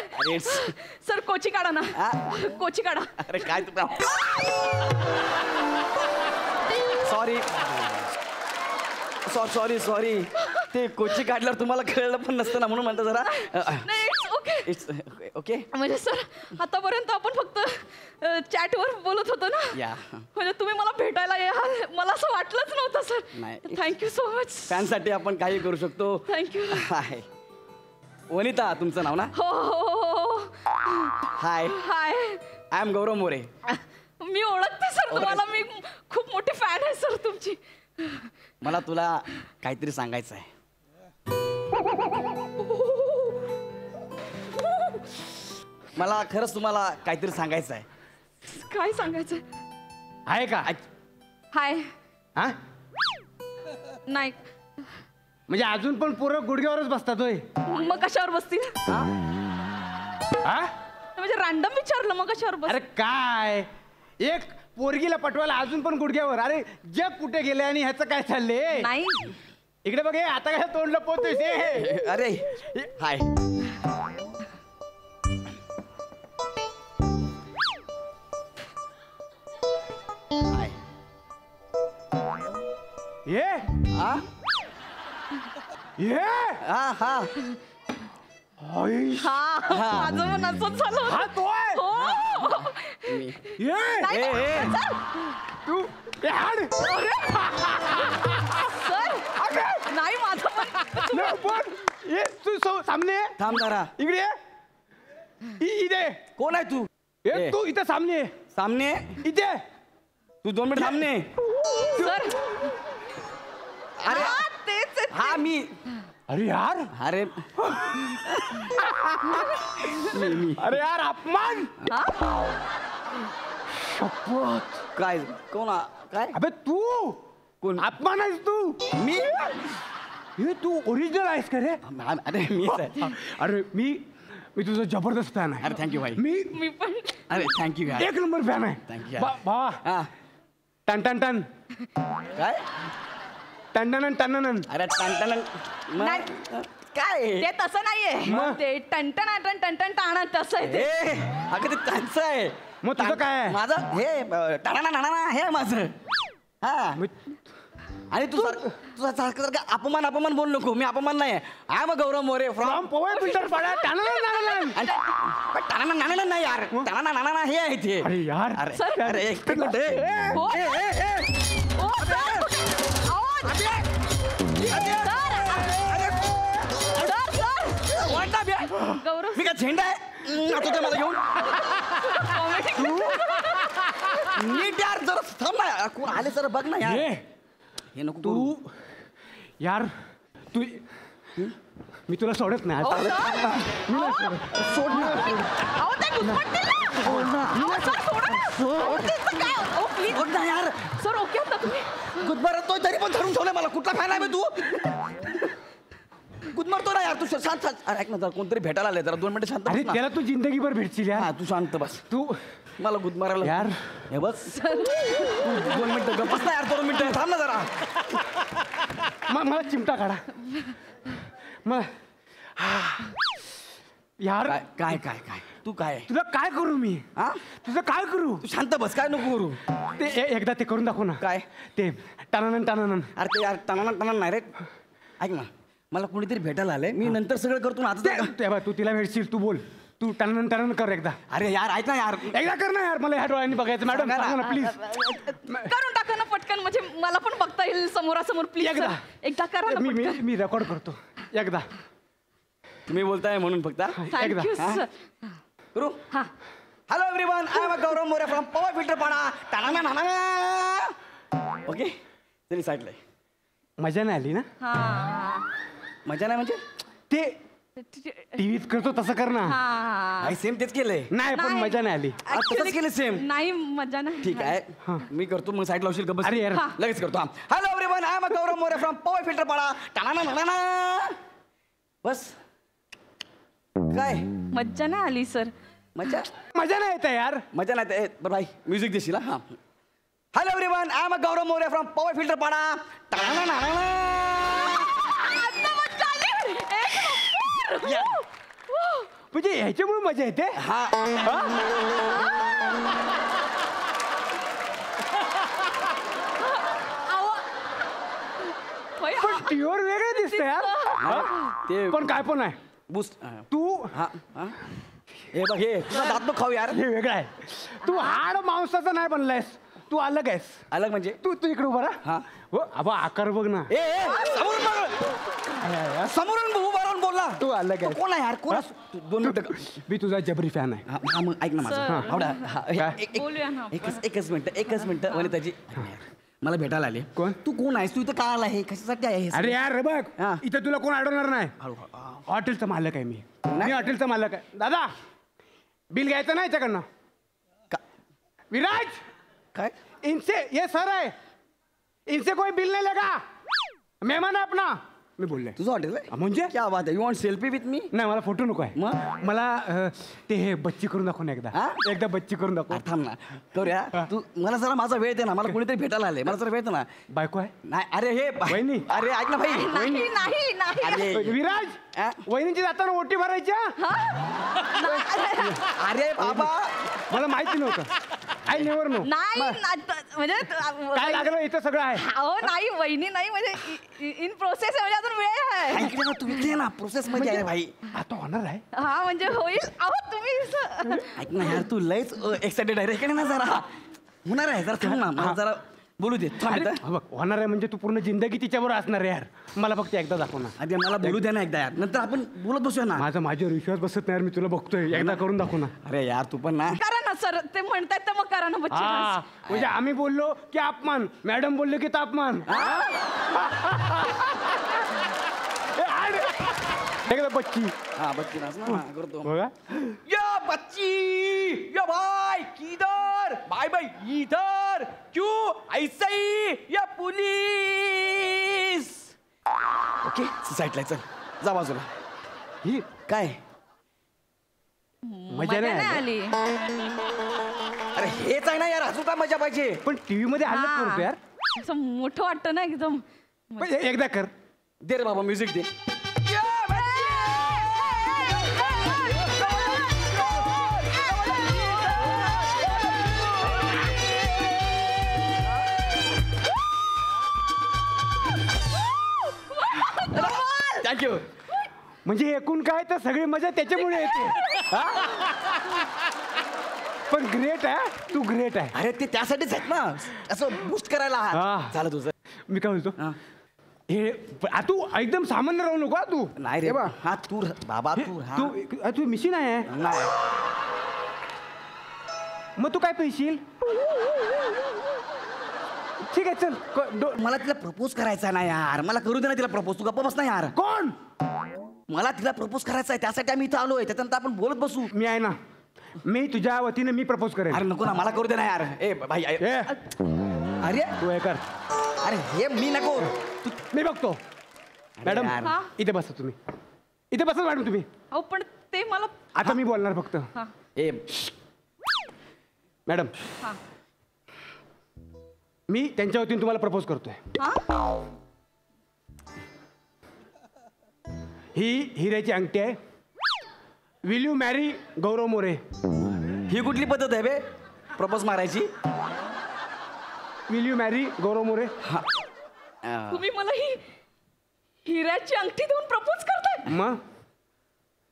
[SPEAKER 3] सर कोची काढा ना. कोची काढा.
[SPEAKER 4] अरे काय तू सॉरी ते कोची काढल्यावर तुम्हाला कळलं पण नसतं ना, म्हणून म्हणतो जरा.
[SPEAKER 3] नाही
[SPEAKER 4] इट्स ओके.
[SPEAKER 3] म्हणजे सर आतापर्यंत आपण फक्त चॅटवर बोलत होतो ना.
[SPEAKER 4] या
[SPEAKER 3] म्हणजे तुम्ही मला भेटायला याल मला असं वाटलंच नव्हतं सर.
[SPEAKER 4] नाही.
[SPEAKER 3] Thank you so much.
[SPEAKER 4] फॅनसाठी आपण काही करू शकतो.
[SPEAKER 3] थँक्यू.
[SPEAKER 4] हाय वनिता तुमचं नाव ना.
[SPEAKER 3] हो.
[SPEAKER 4] हाय आय एम गौरव मोरे.
[SPEAKER 3] मी ओळखते सर तुम्हाला. मी खूप मोठी फॅन आहे सर तुमची.
[SPEAKER 4] मला तुला काहीतरी सांगायचं आहे. मला खरंच तुम्हाला काहीतरी सांगायचं आहे.
[SPEAKER 3] काय सांगायचं
[SPEAKER 9] आहे का?
[SPEAKER 3] हाय.
[SPEAKER 9] हा
[SPEAKER 3] नाही
[SPEAKER 9] म्हणजे अजून पण पोरं गुडघ्यावरच बसतात होय?
[SPEAKER 3] मग कशावर बसतील?
[SPEAKER 9] हा
[SPEAKER 3] म्हणजे रॅन्डम विचारलं मग कशावर बस.
[SPEAKER 9] अरे काय एक पोरगीला पटवायला अजून पण गुडघ्यावर. अरे जग कुठे गेले आणि ह्याचं काय चाललंय?
[SPEAKER 3] नाही
[SPEAKER 9] इकडे बघ आता काय तोंडलं पोहतोय.
[SPEAKER 4] अरे हाय
[SPEAKER 9] ये
[SPEAKER 4] हा
[SPEAKER 9] ये
[SPEAKER 4] हा हा
[SPEAKER 3] माझं पण असंच झालं.
[SPEAKER 9] हा तो आहे.
[SPEAKER 3] हो.
[SPEAKER 9] ये
[SPEAKER 3] नाही,
[SPEAKER 9] तू ये हाड.
[SPEAKER 3] सर नाही माझं पण.
[SPEAKER 9] पण ये तू सामने ये.
[SPEAKER 4] थांब जरा.
[SPEAKER 9] इकडे ये. इथे
[SPEAKER 4] कोण आहे तू?
[SPEAKER 9] ये तू इथे सामने ये.
[SPEAKER 4] सामने
[SPEAKER 9] इथे
[SPEAKER 4] तू 2 मिनिट सामने.
[SPEAKER 3] सर
[SPEAKER 4] अरे
[SPEAKER 3] तेच
[SPEAKER 4] हा मी.
[SPEAKER 9] अरे यार
[SPEAKER 4] अरे
[SPEAKER 9] अरे यार अपमान.
[SPEAKER 4] शपथ काय कोण काय
[SPEAKER 9] अबे तू
[SPEAKER 4] कोण?
[SPEAKER 9] अपमान आहेस तू.
[SPEAKER 4] मी
[SPEAKER 9] हे तू ओरिजिनल आहेस का रे?
[SPEAKER 4] अरे मीच आहे.
[SPEAKER 9] अरे मी तुझा जबरदस्त फॅन आहे.
[SPEAKER 4] अरे थँक्यू भाई.
[SPEAKER 5] मी पण
[SPEAKER 4] अरे थँक्यू यार.
[SPEAKER 9] एक नंबर फॅन आहे.
[SPEAKER 4] Thank you.
[SPEAKER 9] भावा
[SPEAKER 4] हा
[SPEAKER 9] टन टन टन
[SPEAKER 4] काय
[SPEAKER 5] टन
[SPEAKER 9] टन
[SPEAKER 4] अरे टन
[SPEAKER 5] नाही.
[SPEAKER 4] काय
[SPEAKER 5] ते तसं नाहीये ते टनटन टन तसं आहे ते.
[SPEAKER 4] अगं ते त्यांचं आहे.
[SPEAKER 9] मग तुझं काय आहे?
[SPEAKER 4] माझं हे टाणा हे आहे माझं. हा आणि तू तुझा सारखं अपमान बोल नको. मी अपमान नाही आहे मग गौरव More from
[SPEAKER 9] pohe filter Pada टाणा
[SPEAKER 4] टाणा नाही यार. टाणा हे आहे ते.
[SPEAKER 9] अरे यार.
[SPEAKER 4] अरे अरे एक मिनिट.
[SPEAKER 5] हो. ओ, सर. अहो, गौरव
[SPEAKER 4] मी काय झेंडा आहे आता ते मला घेऊन नीट यार जरा थांब ना. कोण आले जरा बघ ना यार. हे नको
[SPEAKER 9] तू यार तू मी तुला सोडत नाही.
[SPEAKER 5] अहो, ते गुदमरतील ना. अहो, सर, सोडा ना. अहो, ते काय? अहो, please.
[SPEAKER 4] बघ ना यार.
[SPEAKER 5] सर ओके होता तुम्ही.
[SPEAKER 4] गुदमरतोय तरी पण धरून ठेवलंय मला. कुठला फॅन आहे बे तू? गुदमरतो ना यार तू. शांत अरे ऐक ना जरा कोणतरी भेटायला आले जरा 2 मिनिटं शांत
[SPEAKER 9] अरे
[SPEAKER 4] बस ना.
[SPEAKER 9] त्याला तू जिंदगीभर भेटशील यार.
[SPEAKER 4] हा तू शांत बस.
[SPEAKER 9] तू
[SPEAKER 4] मला गुदमारायला
[SPEAKER 9] यार.
[SPEAKER 4] हे बस 2 मिनिटं गप्प बस ना यार. 2 मिनिटं थांब ना जरा.
[SPEAKER 9] मला चिमटा काढा. मग यार
[SPEAKER 4] काय काय काय काय तू काय
[SPEAKER 9] तुला काय करू मी?
[SPEAKER 4] हा
[SPEAKER 9] तुझं काय करू?
[SPEAKER 4] तू शांत बस. काय नको करू.
[SPEAKER 9] ते एकदा ते करून दाखव ना.
[SPEAKER 4] काय
[SPEAKER 9] ते टाणन
[SPEAKER 4] अरे ते यार टणा नाही रे. ऐक ना मला कोणीतरी भेटायला आलंय. मी नंतर सगळं करतो ना. आता
[SPEAKER 9] तू तिला भेटशील. तू बोल. तू टाणन कर एकदा.
[SPEAKER 4] अरे यार ऐक ना यार.
[SPEAKER 9] एकदा कर ना यार. मला ह्या डोळ्यांनी बघायचं. मॅडम सांगा ना प्लीज.
[SPEAKER 5] करून टाका ना पटकन म्हणजे मला पण बघता येईल समोरासमोर प्लीज. एकदा करा ना पटकन.
[SPEAKER 9] मी रेकॉर्ड करतो एकदा.
[SPEAKER 4] तुम्ही बोलताय म्हणून फक्त
[SPEAKER 9] एकदा.
[SPEAKER 5] Thank you sir.
[SPEAKER 4] करू
[SPEAKER 5] हा
[SPEAKER 4] hello everyone I am Gaurav More from power filter Pada Thana okay तरी साईडला
[SPEAKER 9] मजा नाही आली ना?
[SPEAKER 5] हा
[SPEAKER 4] मजा नाही म्हणजे
[SPEAKER 9] ते टीव्हीत करतो तसं कर ना.
[SPEAKER 5] हा
[SPEAKER 4] सेम तेच केलंय.
[SPEAKER 9] नाही पण मजा नाही आली.
[SPEAKER 4] तसंच केलं सेम.
[SPEAKER 5] नाही मजा नाही.
[SPEAKER 4] ठीक आहे मी करतो मग साईड लावशील का?
[SPEAKER 9] अरे यार.
[SPEAKER 4] लगेच करतो. Hello everyone I am Gaurav More from power filter Pada Thana बस. काय
[SPEAKER 5] मज्जा नाही आली सर.
[SPEAKER 4] मजा
[SPEAKER 9] नाही येत यार.
[SPEAKER 4] मजा नाही बरं भाई म्युझिक देशील हा. Hello everyone I am Gaurav More from power filter Pada Thana
[SPEAKER 9] म्हणजे ह्याच्यामुळे मजा येते.
[SPEAKER 4] हा
[SPEAKER 9] पण टीव्हीवर वेगळं दिसतं यार.
[SPEAKER 4] ते
[SPEAKER 9] पण काय पण आहे.
[SPEAKER 4] बूस्ट
[SPEAKER 9] तू
[SPEAKER 4] हा हे बघ हे तुझा दात नको खाऊ यार.
[SPEAKER 9] हे वेगळं आहे. तू हाड मांसाचा नाही बनलायस. तू अलग आहेस.
[SPEAKER 4] अलग म्हणजे
[SPEAKER 9] तू इकडे उभा राहा.
[SPEAKER 4] हा
[SPEAKER 9] हो अबा आकार बघ ना.
[SPEAKER 4] समोरून बघ. समोरून उभा राहून बोलला.
[SPEAKER 9] तू अलग आहे.
[SPEAKER 4] कोण आहे यार कोण? 2 मिनिटं.
[SPEAKER 9] मी तुझा जबरी फॅन आहे.
[SPEAKER 4] हा मग ऐक ना माझं. आवडा
[SPEAKER 5] बोलूया ना आपण.
[SPEAKER 4] एकच मिनिट वनिताजी मला भेटायला आले.
[SPEAKER 9] कोण?
[SPEAKER 4] तू कोण आहेस? तू इथं का आला आहे? कशासाठी आहे?
[SPEAKER 9] अरे यार रे बघ
[SPEAKER 4] हा.
[SPEAKER 9] इथं तुला कोण अडवणार नाही. हॉटेलचा मालक आहे मी. हॉटेलचा मालक आहे. दादा बिल घ्यायचं नाही याच्याकडनं. विराज
[SPEAKER 4] काय
[SPEAKER 9] इनसे ये सर है इनसे कोई बिल नहीं लगा. मेहमान है अपना. मी बोलले
[SPEAKER 4] तुझं हॉटेल आहे?
[SPEAKER 9] म्हणजे
[SPEAKER 4] क्या बात आहे. You want selfie with me?
[SPEAKER 9] नाही मला फोटो नको आहे.
[SPEAKER 4] मग?
[SPEAKER 9] मला ते हे बच्ची करून दाखव ना एकदा.
[SPEAKER 4] हा?
[SPEAKER 9] एकदा बच्ची करून दाखव.
[SPEAKER 4] थांब ना करूया. तू मला जरा माझा वेळ दे ना. मला कोणीतरी भेटायला आले. मला जरा वेळ दे ना.
[SPEAKER 9] बायको आहे.
[SPEAKER 4] नाही अरे हे
[SPEAKER 9] वहिनी.
[SPEAKER 4] अरे ऐक ना भाई.
[SPEAKER 5] नाही नाही नाही
[SPEAKER 4] अरे
[SPEAKER 9] विराज
[SPEAKER 4] हा?
[SPEAKER 9] वहिनीची जाताना ओटी भरायची हा?
[SPEAKER 4] अरे बाबा
[SPEAKER 9] मला माहिती नव्हतं. I never know.
[SPEAKER 5] नाही म्हणजे
[SPEAKER 9] काय लागलं इथं सगळं आहे.
[SPEAKER 5] अहो नाही वहिनी नाही म्हणजे इन प्रोसेस आहे म्हणजे अजून वेळ आहे.
[SPEAKER 4] ऐक ना तू इथे ना प्रोसेस मध्ये आहे भाई.
[SPEAKER 9] आता होणार आहे.
[SPEAKER 5] हा म्हणजे होईल. अहो तुम्ही
[SPEAKER 4] ऐक ना यार तू लयच एक्साइटेड आहे रे. इकडे ना जरा होणार आहे. जरा थांब ना मला जरा बोलू दे. थांब
[SPEAKER 9] अरे,
[SPEAKER 4] इथं.
[SPEAKER 9] बघ होणार आहे म्हणजे तू पूर्ण जिंदगी तिच्याबरोबर असणार आहे यार. मला फक्त एकदा दाखव ना.
[SPEAKER 4] आधी मला बोलू दे ना एकदा यार. नंतर आपण बोलत बसूया ना.
[SPEAKER 9] माझ्यावर विश्वास बसत नाही यार. मी तुला बघतोय. एकदा करून दाखव ना.
[SPEAKER 4] अरे यार तू पण ना.
[SPEAKER 5] करा ना सर ते म्हणतायत तर मग करा ना बच्ची
[SPEAKER 9] हा
[SPEAKER 5] डान्स.
[SPEAKER 9] म्हणजे आम्ही बोललो की अपमान. मॅडम बोलले की तापमान. एकदा बच्ची.
[SPEAKER 4] हा बच्ची नाच ना. करतो
[SPEAKER 9] बघा
[SPEAKER 4] या बच्ची या भाई किधर इधर बाय बाय इधर क्यों ऐसा ही या पुलिस. ओके साईडला चल जा बाजूला. ही काय
[SPEAKER 3] मजा नाही आली.
[SPEAKER 4] अरे हेच आहे ना यार, अजून काय मजा पाहिजे.
[SPEAKER 9] पण टीव्ही मध्ये हल्ला करतो यार.
[SPEAKER 3] असं मोठं वाटतं ना एकदम.
[SPEAKER 9] पण एकदा कर.
[SPEAKER 4] दे रे बाबा म्युझिक दे. थँक्यू.
[SPEAKER 9] म्हणजे एकूण काय तर सगळी मजा त्याच्यामुळे येते. हा? पण ग्रेट आहे, तू ग्रेट आहे.
[SPEAKER 4] अरे ते त्यासाठीच आहेत ना, असं बूस्ट करायला.
[SPEAKER 9] हा.
[SPEAKER 4] झालं तुझं.
[SPEAKER 9] मी काय बोलतो हे तू एकदम सामान्य राहू नको. तू
[SPEAKER 4] नाही रे
[SPEAKER 9] बा
[SPEAKER 4] हा तू बाबा तू हा.
[SPEAKER 9] तू मिशीन आहे.
[SPEAKER 4] नाही
[SPEAKER 9] मग तू काय पेशील. ठीक आहे चल.
[SPEAKER 4] मला तिला प्रपोज करायचा ना यार, मला करू दे ना तिला प्रपोज. तू गप्पा बस ना यार.
[SPEAKER 9] कोण.
[SPEAKER 4] मला तिला प्रपोज करायचा आहे, त्यासाठी आम्ही इथं आलोय. त्याच्यानंतर आपण बोलत बसू.
[SPEAKER 9] मी आहे ना, मी तुझ्या वतीने मी प्रपोज करेन.
[SPEAKER 4] अरे नको ना, मला करू दे ना यार. ए भाई अरे
[SPEAKER 9] तू हे कर.
[SPEAKER 4] अरे हे मी नको.
[SPEAKER 9] मी बघतो. मॅडम इथे बसा तुम्ही. इथे बसा मॅडम तुम्ही.
[SPEAKER 3] अहो पण ते मला
[SPEAKER 9] आता मी बोलणार फक्त.
[SPEAKER 4] ए
[SPEAKER 9] मॅडम मी त्यांच्या वतीने तुम्हाला प्रपोज करतोय. ही हिऱ्याची अंगठी आहे. विल यू मॅरी गौरव मोरे.
[SPEAKER 4] ही कुठली पद्धत आहे बे प्रपोज मारायची.
[SPEAKER 9] विल यू मॅरी गौरव मोरे.
[SPEAKER 3] तुम्ही मला ही हिऱ्याची अंगठी देऊन प्रपोज करताय.
[SPEAKER 9] मग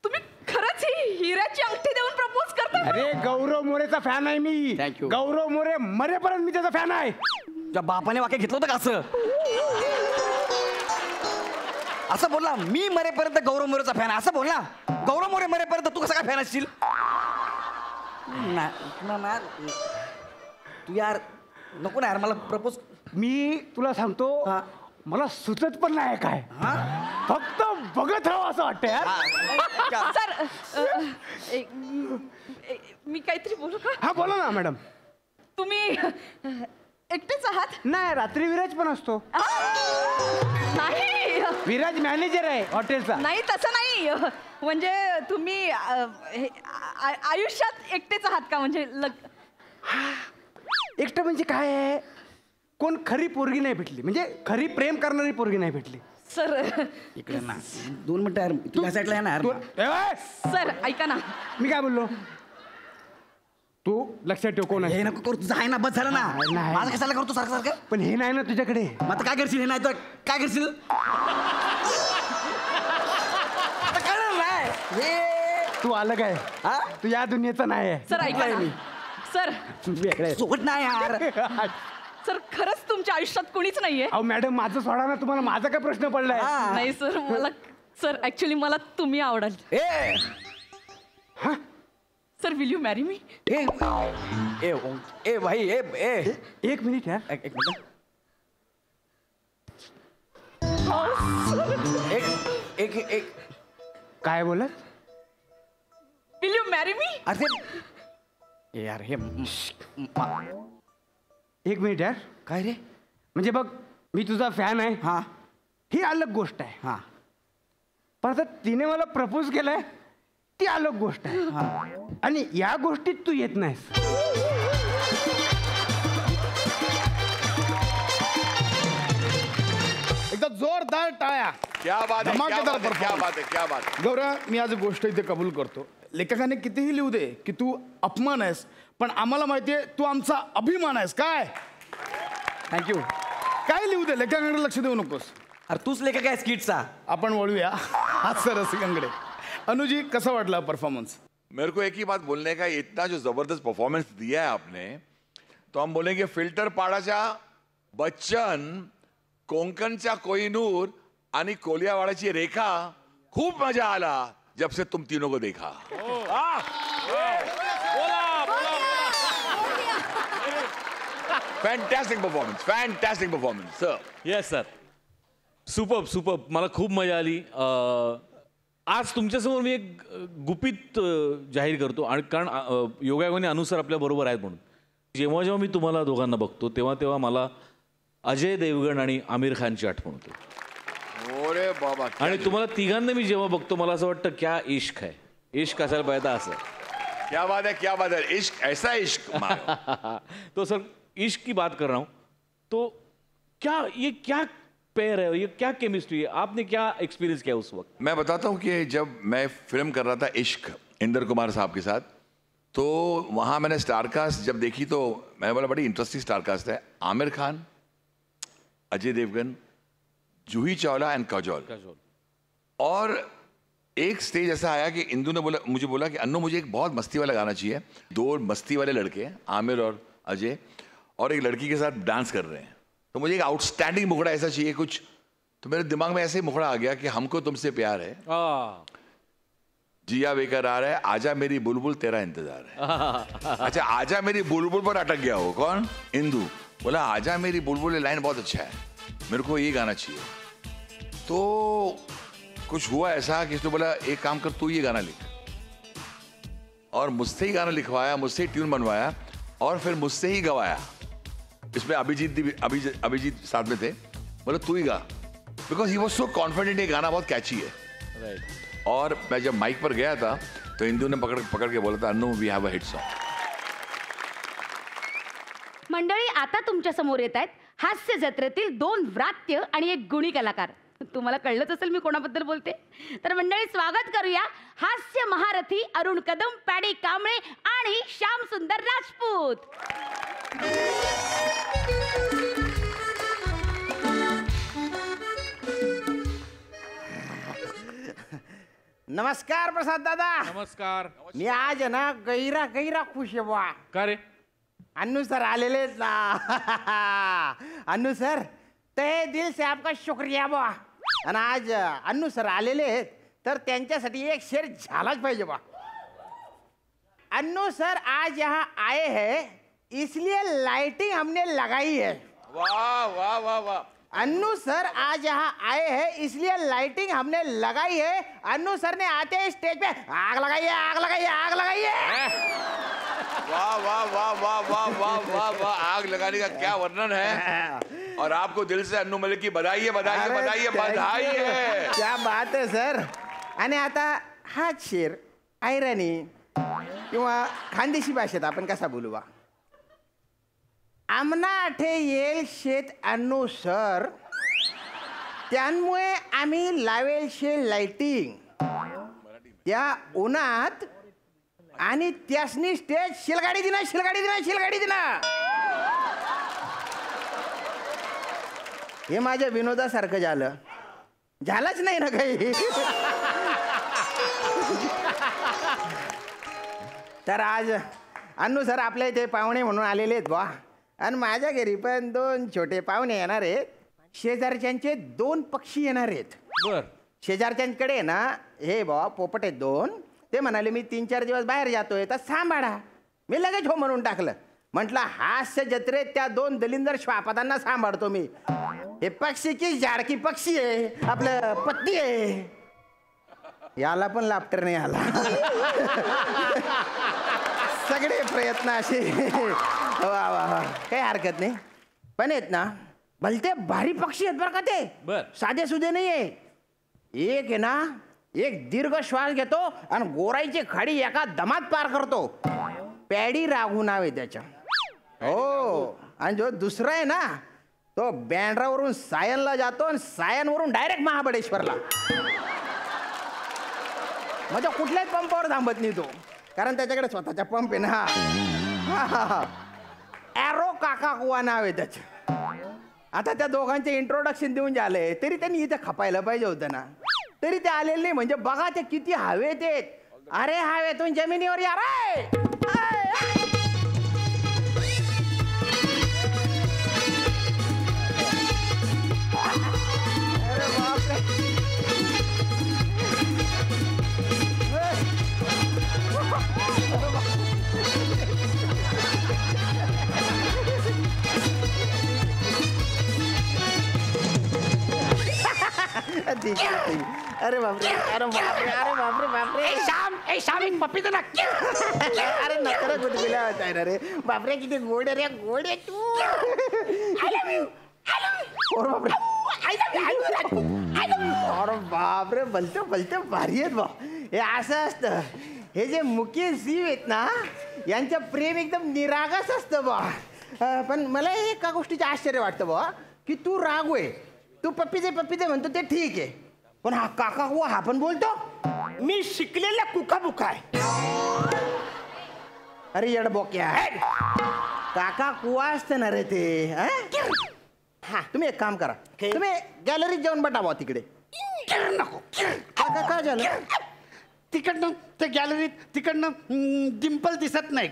[SPEAKER 3] तुम्ही खरंच ही हिऱ्याची अंगठी देऊन प्रपोज करताय.
[SPEAKER 9] अरे गौरव मोरेचा फॅन आहे मी.
[SPEAKER 4] Thank you.
[SPEAKER 9] गौरव मोरे मरेपर्यंत मी त्याचा फॅन आहे.
[SPEAKER 4] तुझ्या बापाने वाक्य घेतलं होतं का असं. असं बोलला मी मरेपर्यंत गौरव मोरेचा फॅन. असं बोलला गौरव मोरे मरेपर्यंत तू कसा काय फॅन असशील. तू यार नको ना यार मला प्रपोज.
[SPEAKER 9] मी तुला सांगतो मला सुचत पण नाही काय. फक्त बघत राहावं असं वाटतं यार.
[SPEAKER 3] सर मी काहीतरी बोलू का.
[SPEAKER 9] हा बोला ना मॅडम.
[SPEAKER 3] तुम्ही एकटेच आहात.
[SPEAKER 9] नाही रात्री विराज पण असतो.
[SPEAKER 3] नाही
[SPEAKER 9] विराज मॅनेजर आहे हॉटेलचा.
[SPEAKER 3] नाही तसं नाही. म्हणजे तुम्ही आयुष्यात एकटेच आहात का. म्हणजे
[SPEAKER 9] एकटं म्हणजे काय आहे. कोण खरी पोरगी नाही भेटली, म्हणजे खरी प्रेम करणारी पोरगी नाही भेटली.
[SPEAKER 3] सर
[SPEAKER 4] इकडे ना 2 मिनिटं यार. तू या साईडला ना यार.
[SPEAKER 3] सर ऐका ना.
[SPEAKER 9] मी काय बोललो. तू लक्षात ठेव कोण आहे.
[SPEAKER 4] हे नको करू. तुझं आहे ना बस झालं ना.
[SPEAKER 9] नाही.
[SPEAKER 4] माझं कशाला करतो सारखं सारखं.
[SPEAKER 9] पण हे नाही ना तुझ्याकडे.
[SPEAKER 4] मग आता काय करशील. हे नाही तर काय करशील. आता कळलं नाही. हे
[SPEAKER 9] तू अलग आहे.
[SPEAKER 4] हा
[SPEAKER 9] तू या दुनियेचा नाही आहे.
[SPEAKER 3] सर ऐका ना. सर
[SPEAKER 4] सोबत नाही यार.
[SPEAKER 3] सर खरंच तुमच्या आयुष्यात कुणीच नाहीये.
[SPEAKER 9] अहो मॅडम माझं सोडा ना. तुम्हाला माझा काय प्रश्न पडलाय.
[SPEAKER 3] नाही सर मला सर ऍक्च्युली मला तुम्ही आवडाल.
[SPEAKER 4] ए
[SPEAKER 3] sir will you marry me.
[SPEAKER 4] ए ए ए भाई ए ए
[SPEAKER 9] एक मिनिट यार.
[SPEAKER 4] एक मिनिट. एक एक एक
[SPEAKER 9] काय बोलत.
[SPEAKER 3] विल यू मॅरी मी.
[SPEAKER 4] अरे यार हे
[SPEAKER 9] एक मिनिट यार.
[SPEAKER 4] काय रे.
[SPEAKER 9] म्हणजे बघ मी तुझा फॅन आहे.
[SPEAKER 4] हा
[SPEAKER 9] ही अलग गोष्ट आहे.
[SPEAKER 4] हा
[SPEAKER 9] पण आता तिने मला प्रपोज केलंय ती अलग गोष्ट आहे. आणि या गोष्टीत तू येत नाहीस. एकदा जोरदार टाळ्या.
[SPEAKER 2] क्या बात है, क्या
[SPEAKER 9] धमाकेदार
[SPEAKER 2] बात है, क्या
[SPEAKER 9] performance.
[SPEAKER 2] बात है, क्या बात है.
[SPEAKER 9] गौरव मी आज गोष्ट इथे कबूल करतो. लेखकाने कितीही लिहू दे की तू अपमान आहेस, पण आम्हाला माहितीये तू आमचा अभिमान आहेस. काय
[SPEAKER 4] थँक्यू.
[SPEAKER 9] काय लिहू दे लेखकाकडे लक्ष देऊ नकोस.
[SPEAKER 4] अरे तूच लेखक आहे स्किटचा.
[SPEAKER 9] आपण वळूया हास्य रसिकांकडे. अनुजी कसा वाटला परफॉर्मन्स.
[SPEAKER 2] मेरे को एक ही बात बोलने का, इतना जो जबरदस्त परफॉर्मेंस दिया है आपने, तो हम बोलेंगे फिल्टर पाडाच्या बच्चन, कोंकणच्या कोहिनूर आणि कोलियावाडाची रेखा. खूप मजा आला जब से तुम तीनों को देखा. Fantastic performance sir.
[SPEAKER 1] Yes sir. Superb. मला खूप मजा आली. आज तुमच्यासमोर मी एक गुपित जाहीर करतो. आणि कारण योगायोगाने अनुसार आपल्या बरोबर आहेत म्हणून जेव्हा जेव्हा मी तुम्हाला दोघांना बघतो तेव्हा तेव्हा मला अजय देवगण आणि आमिर खानची आठवण होते.
[SPEAKER 2] अरे बाबा,
[SPEAKER 1] आणि तुम्हाला तिघांना मी जेव्हा बघतो मला असं वाटतं क्या इश्क है, इश्क असायला पाहिजे असं.
[SPEAKER 2] क्या बात है, क्या बात है, इश्क ऐसा इश्क.
[SPEAKER 1] तो सर इश्क की बात कर रहा हूँ, तो ये क्या पेयर है, ये क्या केमिस्ट्री है, आपने क्या एक्सपीरियंस किया उस वक्त?
[SPEAKER 2] मैं बताता हूँ कि जब मैं फिल्म कर रहा था इश्क इंदर कुमार साहब के साथ, तो वहाँ मैंने स्टारकास्ट जब देखी तो मैंने बोला बड़ी इंटरेस्टिंग स्टारकास्ट है. आमिर खान, अजय देवगन, जूही चावला एंड काजोल. और एक स्टेज ऐसा आया कि इंदू ने मुझे बोला कि अन्नू मुझे एक बहुत मस्ती वाला गाना चाहिए. 2 मस्ती वाले लड़के आमिर और अजय और एक लड़की के साथ डांस कर रहे हैं, तो मुझे एक आउटस्टैंडिंग मुखड़ा ऐसा चाहिए कुछ. तो मेरे दिमाग में ऐसे ही मुखड़ा आ गया कि हमको तुमसे प्यार है, जिया बेकरार है, आजा मेरी बुलबुल तेरा इंतजार है. अच्छा, आजा मेरी बुलबुल पर अटक गया हो कौन? इंदू. बोला आजा मेरी बुलबुल, ये लाइन बहुत अच्छा है, मेरे को ये गाना चाहिए. तो कुछ हुआ ऐसा कि उसने बोला एक काम कर, तू ये गाना लिख. और मुझसे ही गाना लिखवाया, मुझसे ही ट्यून बनवाया और फिर मुझसे ही गवाया. इसमें अभिजीत साथ में थे. बोला तू ही गा, because he was so confident. ये गाना बहुत कैची है.
[SPEAKER 1] राइट.
[SPEAKER 2] और मैं जब माइक पर गया था तो इंदू ने पकड़ के बोला था, Annu we have a hit song.
[SPEAKER 5] मंडळी, आता तुमच्या समोर येत आहेत हास्य जत्रेतील 2 व्रात्य आणि एक गुणी कलाकार. तुम्हाला कळलंच असेल मी कोणाबद्दल बोलते. तर मंडळी, स्वागत करूया हास्य महारथी अरुण कदम, पॅडी कांबळे आणि श्याम सुंदर राजपूत.
[SPEAKER 7] नमस्कार प्रसाद दादा.
[SPEAKER 1] नमस्कार.
[SPEAKER 7] मी आज आहे ना गैरा खुश आहे बुवा.
[SPEAKER 1] का रे?
[SPEAKER 7] अन्नू सर आलेलेच ना. अन्नू सर, तहे दिल से आपका शुक्रिया बुवा. आणि आज अन्नू सर आलेले आहेत तर त्यांच्यासाठी एक शेर झालाच पाहिजे बुवा. अन्नू सर आज यहाँ आए हैं इसलिए लाइटिंग हमने लगाई है.
[SPEAKER 2] वाह वाह वाह वाह.
[SPEAKER 7] अन्नू सर आज यहाँ आए हैं इसलिए लाइटिंग हमने लगाई है. अन्नू सर ने आते ही स्टेज पे आग लगाइए, आग लगाइए, आग लगाइए.
[SPEAKER 2] वाह वाह वाह वाह वाह वाह वाह वाह. आग लगाने का क्या वर्णन है. और आपको दिल से अन्नू मलिक की बधाई है, बधाई है, बधाई है, बधाई है.
[SPEAKER 7] क्या बात है सर. आणि आता हाच शेर ऐराणी किंवा खानदेशी भाषेत आपण कसा बोलू बा. आमना आठे येईल शेत अन्नू सर, त्यामुळे आम्ही लावेल शे लाइटिंग त्या उन्हात आणि त्यासनी स्टेज शिलगाडी दिना, शिलगाडी दिना, शिलगाडी दिना. हे माझ्या विनोदासारखं झालंच नाही ना काही. तर आज अन्नू सर आपल्या इथे पाहुणे म्हणून आलेले आहेत बा. आणि माझ्या घरी पण 2 छोटे पाहुणे येणार आहेत. शेजारच्यांचे 2 पक्षी येणार आहेत.
[SPEAKER 1] बर.
[SPEAKER 7] शेजारच्यांकडे ना हे बा पोपट आहेत 2. ते म्हणाले मी 3-4 दिवस बाहेर जातोय तर सांभाळा. मी लगेच हो म्हणून टाकलं. म्हटलं हास्य जत्रेत त्या 2 दलिंदर श्वापदांना सांभाळतो मी. हे पक्षी की जाडकी पक्षी आहे, आपलं पत्नी आहे. याला पण लाफ्टर नाही आला. सगळे प्रयत्न असे. वा वा वा, काही हरकत नाही. पण आहेत ना भलते भारी पक्षी आहेत बरं का ते.
[SPEAKER 1] बर.
[SPEAKER 7] साधे सुधे नाही आहे. एक आहे ना, एक दीर्घ श्वास घेतो आणि गोराईची खाडी एका दमात पार करतो. पॅडी राघू नाव आहे त्याच्या. हो. आणि जो दुसरा आहे ना तो बँड्रावरून सायनला जातो आणि सायनवरून डायरेक्ट महाबळेश्वरला. म्हणजे कुठल्याच पंपावर थांबत नाही तो, कारण त्याच्याकडे स्वतःचा पंप आहे ना. ॲरो काकाकुवा नाव आहे त्याचं. आता त्या दोघांचे इंट्रोडक्शन देऊन झाले तरी त्यांनी इथे खपायला पाहिजे होतं ना. तरी ते आलेले नाही. म्हणजे बघा ते किती हवेत आहेत. अरे हवेतून जमिनीवर या रे. अशी अरे बापरे अरे बापरे अरे बापरे बापरे
[SPEAKER 5] श्याम एक पप्पी दे ना.
[SPEAKER 7] अरे नकर गुदगुल्या होताय ना रे बापरे किती गोड रे गोड आहे तू. आय लव्ह यू अरे बापरे अरे बापरे भलतं भारी आहेत बा. हे असं असतं हे जे मुख्य जीव आहेत ना यांचं प्रेम एकदम निरागस असतं बा. पण मला एका गोष्टीचं आश्चर्य वाटतं बा की तू रागू आहे तू पप्पी दे म्हणतो ते ठीक आहे पण हा काका हुआ हा पण बोलतो मी शिकलेला कुकाबुका आहे. अरे येडबोक्या काका कुवा असतं ना रे ते. हा तुम्ही एक काम करा तुम्ही गॅलरीत जाऊन बटावा तिकडे. नको काका काय झालं
[SPEAKER 6] तिकडनं त्या गॅलरीत तिकडनं डिंपल दिसत नाही.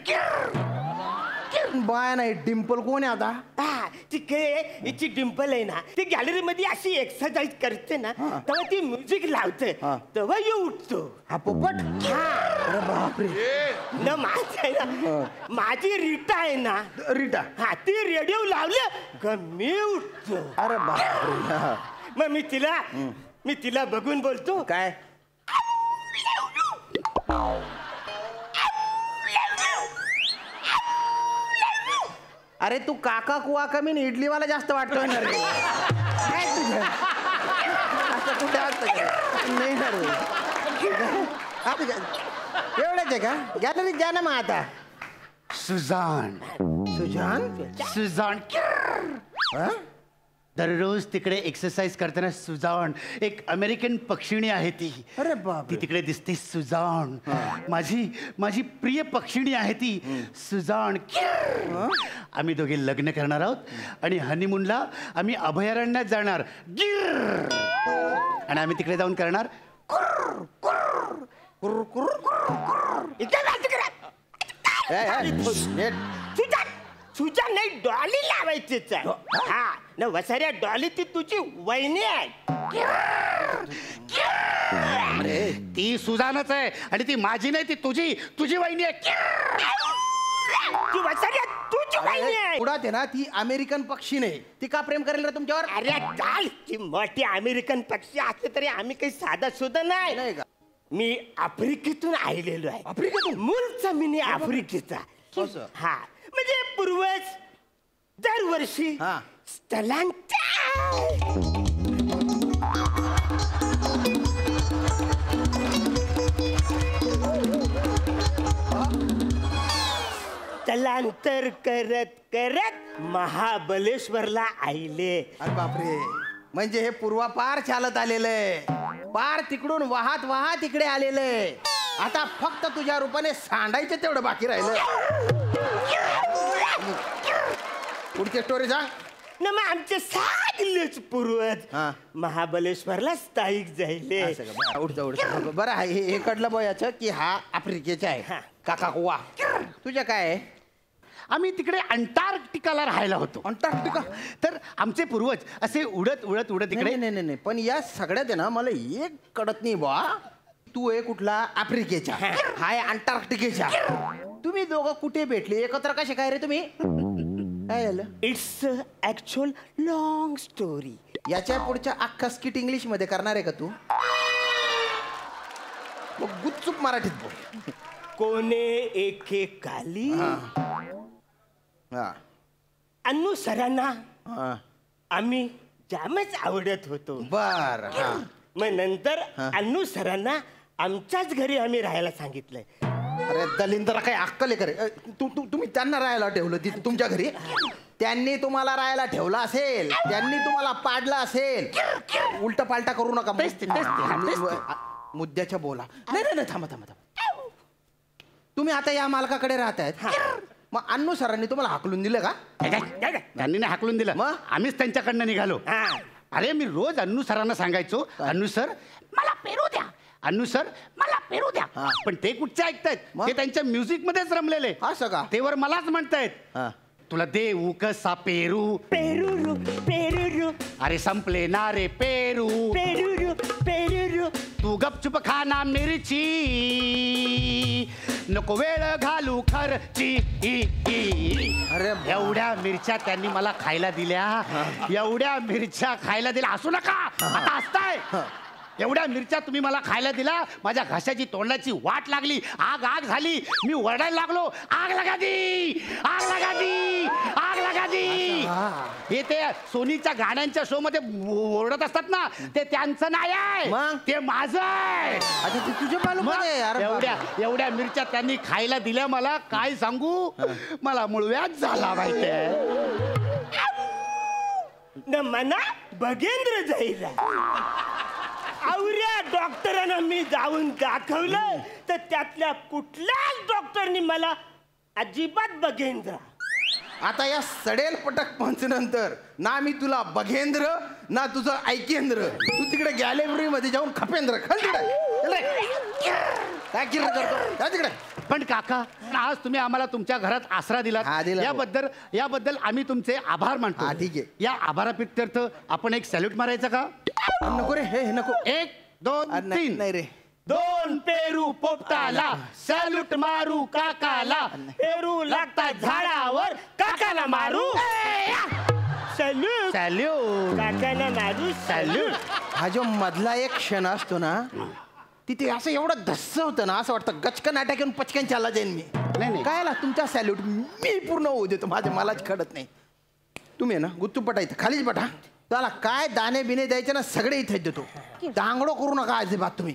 [SPEAKER 7] बाय नाही डिंपल कोण आहे आता.
[SPEAKER 10] तिकडे हिची डिंपल आहे ना ती गॅलरी मध्ये अशी एक्सरसाइज करते ना तेव्हा ती म्युझिक लावते तेव्हा येऊ उठतो.
[SPEAKER 7] हा पोपट अरे बापरे
[SPEAKER 10] न माझी आहे ना माझी रीटा आहे ना
[SPEAKER 7] रीटा
[SPEAKER 10] हा ती रेडिओ लावलं ग मी उठतो.
[SPEAKER 7] अरे बापरे
[SPEAKER 10] मग मी तिला बघून बोलतो
[SPEAKER 7] काय अरे तू काका कुवा कमी आणि इडलीवाला जास्त वाटतोय ना रे. काय तुझं असं कुठे असतं का नाही ना रे एवढंच आहे का गॅलरीत जा ना मग आता.
[SPEAKER 6] सुजान दररोज तिकडे एक्सरसाइज करताना सुजान एक अमेरिकन पक्षिणी आहे ती.
[SPEAKER 7] अरे बाप
[SPEAKER 6] ती तिकडे दिसते सुजान. माझी प्रिय पक्षिणी आहे ती सुजान. आम्ही दोघे लग्न करणार आहोत आणि हनीमूनला आम्ही अभयारण्यात जाणार आणि आम्ही तिकडे जाऊन करणार
[SPEAKER 10] तुझ्या नाही डॉली लावायचीच आहे. हा न वसाऱ्या डॉली ती तुझी वहिनी आहे.
[SPEAKER 6] अरे ती सुजानच आहे आणि ती माझी नाही ती तुझी वहिनी आहे.
[SPEAKER 10] ती वसाऱ्या तुझी वहिनी आहे.
[SPEAKER 7] पुढात आहे ना ती अमेरिकन पक्षी नाही ती का प्रेम करेल रे तुमच्यावर.
[SPEAKER 10] अरे चाल ती मोठी अमेरिकन पक्षी असले तरी आम्ही काही साधा सुद्धा नाही
[SPEAKER 7] का
[SPEAKER 10] मी आफ्रिकेतून आलेलो आहे. आफ्रिकेतून मूळचा मी आफ्रिकेचा. हा म्हणजे पूर्वज दरवर्षी स्थलांतर करत महाबलेश्वरला आले.
[SPEAKER 7] अरे बापरे म्हणजे हे पूर्वापार चालत आलेलं आहे पार तिकडून वाहत इकडे आलेलं आहे. आता फक्त तुझ्या रूपाने सांडायचं तेवढं बाकी राहिलं. पुढची स्टोरी सांग
[SPEAKER 10] ना मग आमचे सगळेच पूर्वज महाबलेश्वरला स्थायिक झाले.
[SPEAKER 7] उठचं बरं हे कळलं बो याचं की हा आफ्रिकेचा आहे काका कुवा. तुझ्या काय आहे
[SPEAKER 6] आम्ही तिकडे अंटार्क्टिकाला राहायला होतो.
[SPEAKER 7] अंटार्क्टिका
[SPEAKER 6] तर आमचे पूर्वज असे उडत तिकडे.
[SPEAKER 7] नाही पण या सगळ्यात आहे ना मला एक कळत नाही बा तू आहे कुठला आफ्रिकेचा हाय अंटार्क्टिकेचा. तुम्ही दोघं कुठे भेटले एकत्र कसे काय रे तुम्ही. काय झालं.
[SPEAKER 10] It's actual long story.
[SPEAKER 7] याच्या पुढच्या अख्खा स्किट इंग्लिश मध्ये करणार आहे का तू. गुपचूप मराठीत बोल.
[SPEAKER 10] कोणे एके काली अन्नू सरांना आम्ही जामच आवडत होतो.
[SPEAKER 7] बर
[SPEAKER 10] मग नंतर अन्नू सरांना आमच्याच घरी आम्ही राहायला सांगितलंय.
[SPEAKER 7] अरे दलिंदरा काही अक्कल आहे करे. तुम्ही त्यांना राहायला ठेवलं तिथे तुमच्या घरी. त्यांनी तुम्हाला राहायला ठेवलं असेल त्यांनी तुम्हाला पाडलं असेल. उलट पालटा करू नका. मुद्द्याच्या बोला. नाही थांबा तुम्ही आता या मालकाकडे राहतायत मग अन्नू सरांनी तुम्हाला हाकलून दिलं का.
[SPEAKER 6] त्यांनी नाही हाकलून दिलं मग आम्हीच त्यांच्याकडनं निघालो. अरे मी रोज अन्नू सरांना सांगायचो अन्नू सर मला पेरू द्या अन्नू सर मला पेरू द्या. पण ते कुठचे ऐकतायत ते त्यांच्या म्युझिक मध्येच रमलेले.
[SPEAKER 7] असं का
[SPEAKER 6] तेवर मलाच म्हणतायत तुला देऊ कसा पेरू
[SPEAKER 10] पेरू पेरू.
[SPEAKER 6] अरे संपले ना रे पेरू
[SPEAKER 10] पेरू पेरू.
[SPEAKER 6] तू गपचुप खाना मिरची नको वेळ घालू खर्ची.
[SPEAKER 7] अरे
[SPEAKER 6] एवढ्या मिरच्या त्यांनी मला खायला दिल्या. एवढ्या मिरच्या खायला दिल्या. हसू नका आता हसताय. एवढ्या मिरच्या तुम्ही मला खायला दिला, माझ्या घशाची तोंडाची वाट लागली, आग आग झाली, मी ओरडायला लागलो, आग लगा दी, आग लगा दी, आग लगा दी. हे ते सोनीच्या गाण्यांच्या शो मध्ये ओरडत असतात ना, ते त्यांचं नाही आहे,
[SPEAKER 7] मग?
[SPEAKER 6] ते माझं आहे.
[SPEAKER 7] अच्छा, ते तुझे मालूम आहे यार.
[SPEAKER 6] एवढ्या मिरच्या त्यांनी खायला दिल्या मला, काय सांगू, मला मुळव्याध झाला माहितीये.
[SPEAKER 10] न मना बघेंद्र जाईल. आवऱ्या डॉक्टरांना मी जाऊन दाखवलं तर त्यातल्या कुठल्याच डॉक्टरनी मला अजिबात बघेंद्र.
[SPEAKER 7] आता या सडेल पटक पंचनंतर ना मी तुला बघेंद्र ना तुझं ऐकेंद्र. तू तिकडे गॅलेरी मध्ये जाऊन खपेंद्र खल तिकडे. काय किरण करतो जा तिकडे.
[SPEAKER 6] पण काका, आज तुम्ही आम्हाला तुमच्या घरात आसरा
[SPEAKER 7] हा,
[SPEAKER 6] दिला,
[SPEAKER 7] दिला.
[SPEAKER 6] याबद्दल आम्ही तुमचे आभार मानतो.
[SPEAKER 7] हा, ठीक आहे.
[SPEAKER 6] या आभाराप्रित्यर्थ आपण एक सॅल्यूट मारायचं का?
[SPEAKER 7] नको रे, हे नको.
[SPEAKER 6] 1 2
[SPEAKER 7] नाही
[SPEAKER 6] 3.
[SPEAKER 7] नाही रे.
[SPEAKER 6] 2 पेरू पोपटाला, सॅल्यूट मारू काकाला,
[SPEAKER 10] पेरू लागतात झाडावर काकाला मारू. सॅल्यूट
[SPEAKER 6] सॅल्यूट
[SPEAKER 10] काकाला मारू सॅल्यूट.
[SPEAKER 7] हा जो मधला एक क्षण असतो ना, तिथे असं एवढं धस्स होतं ना, असं वाटतं गचकन अटॅक येऊन पचकन चालला जाईन मी.
[SPEAKER 6] नाही.
[SPEAKER 7] काय आला तुमचा सॅल्यूट मी पूर्ण होऊ देतो, मलाच कळत नाही. तुम्ही ना गुत्तू पटायचं खालीच पटा. त्याला काय दाणे बिणे द्यायचे ना, सगळे इथेच देतो. दांगडो करू नका अजिबात तुम्ही.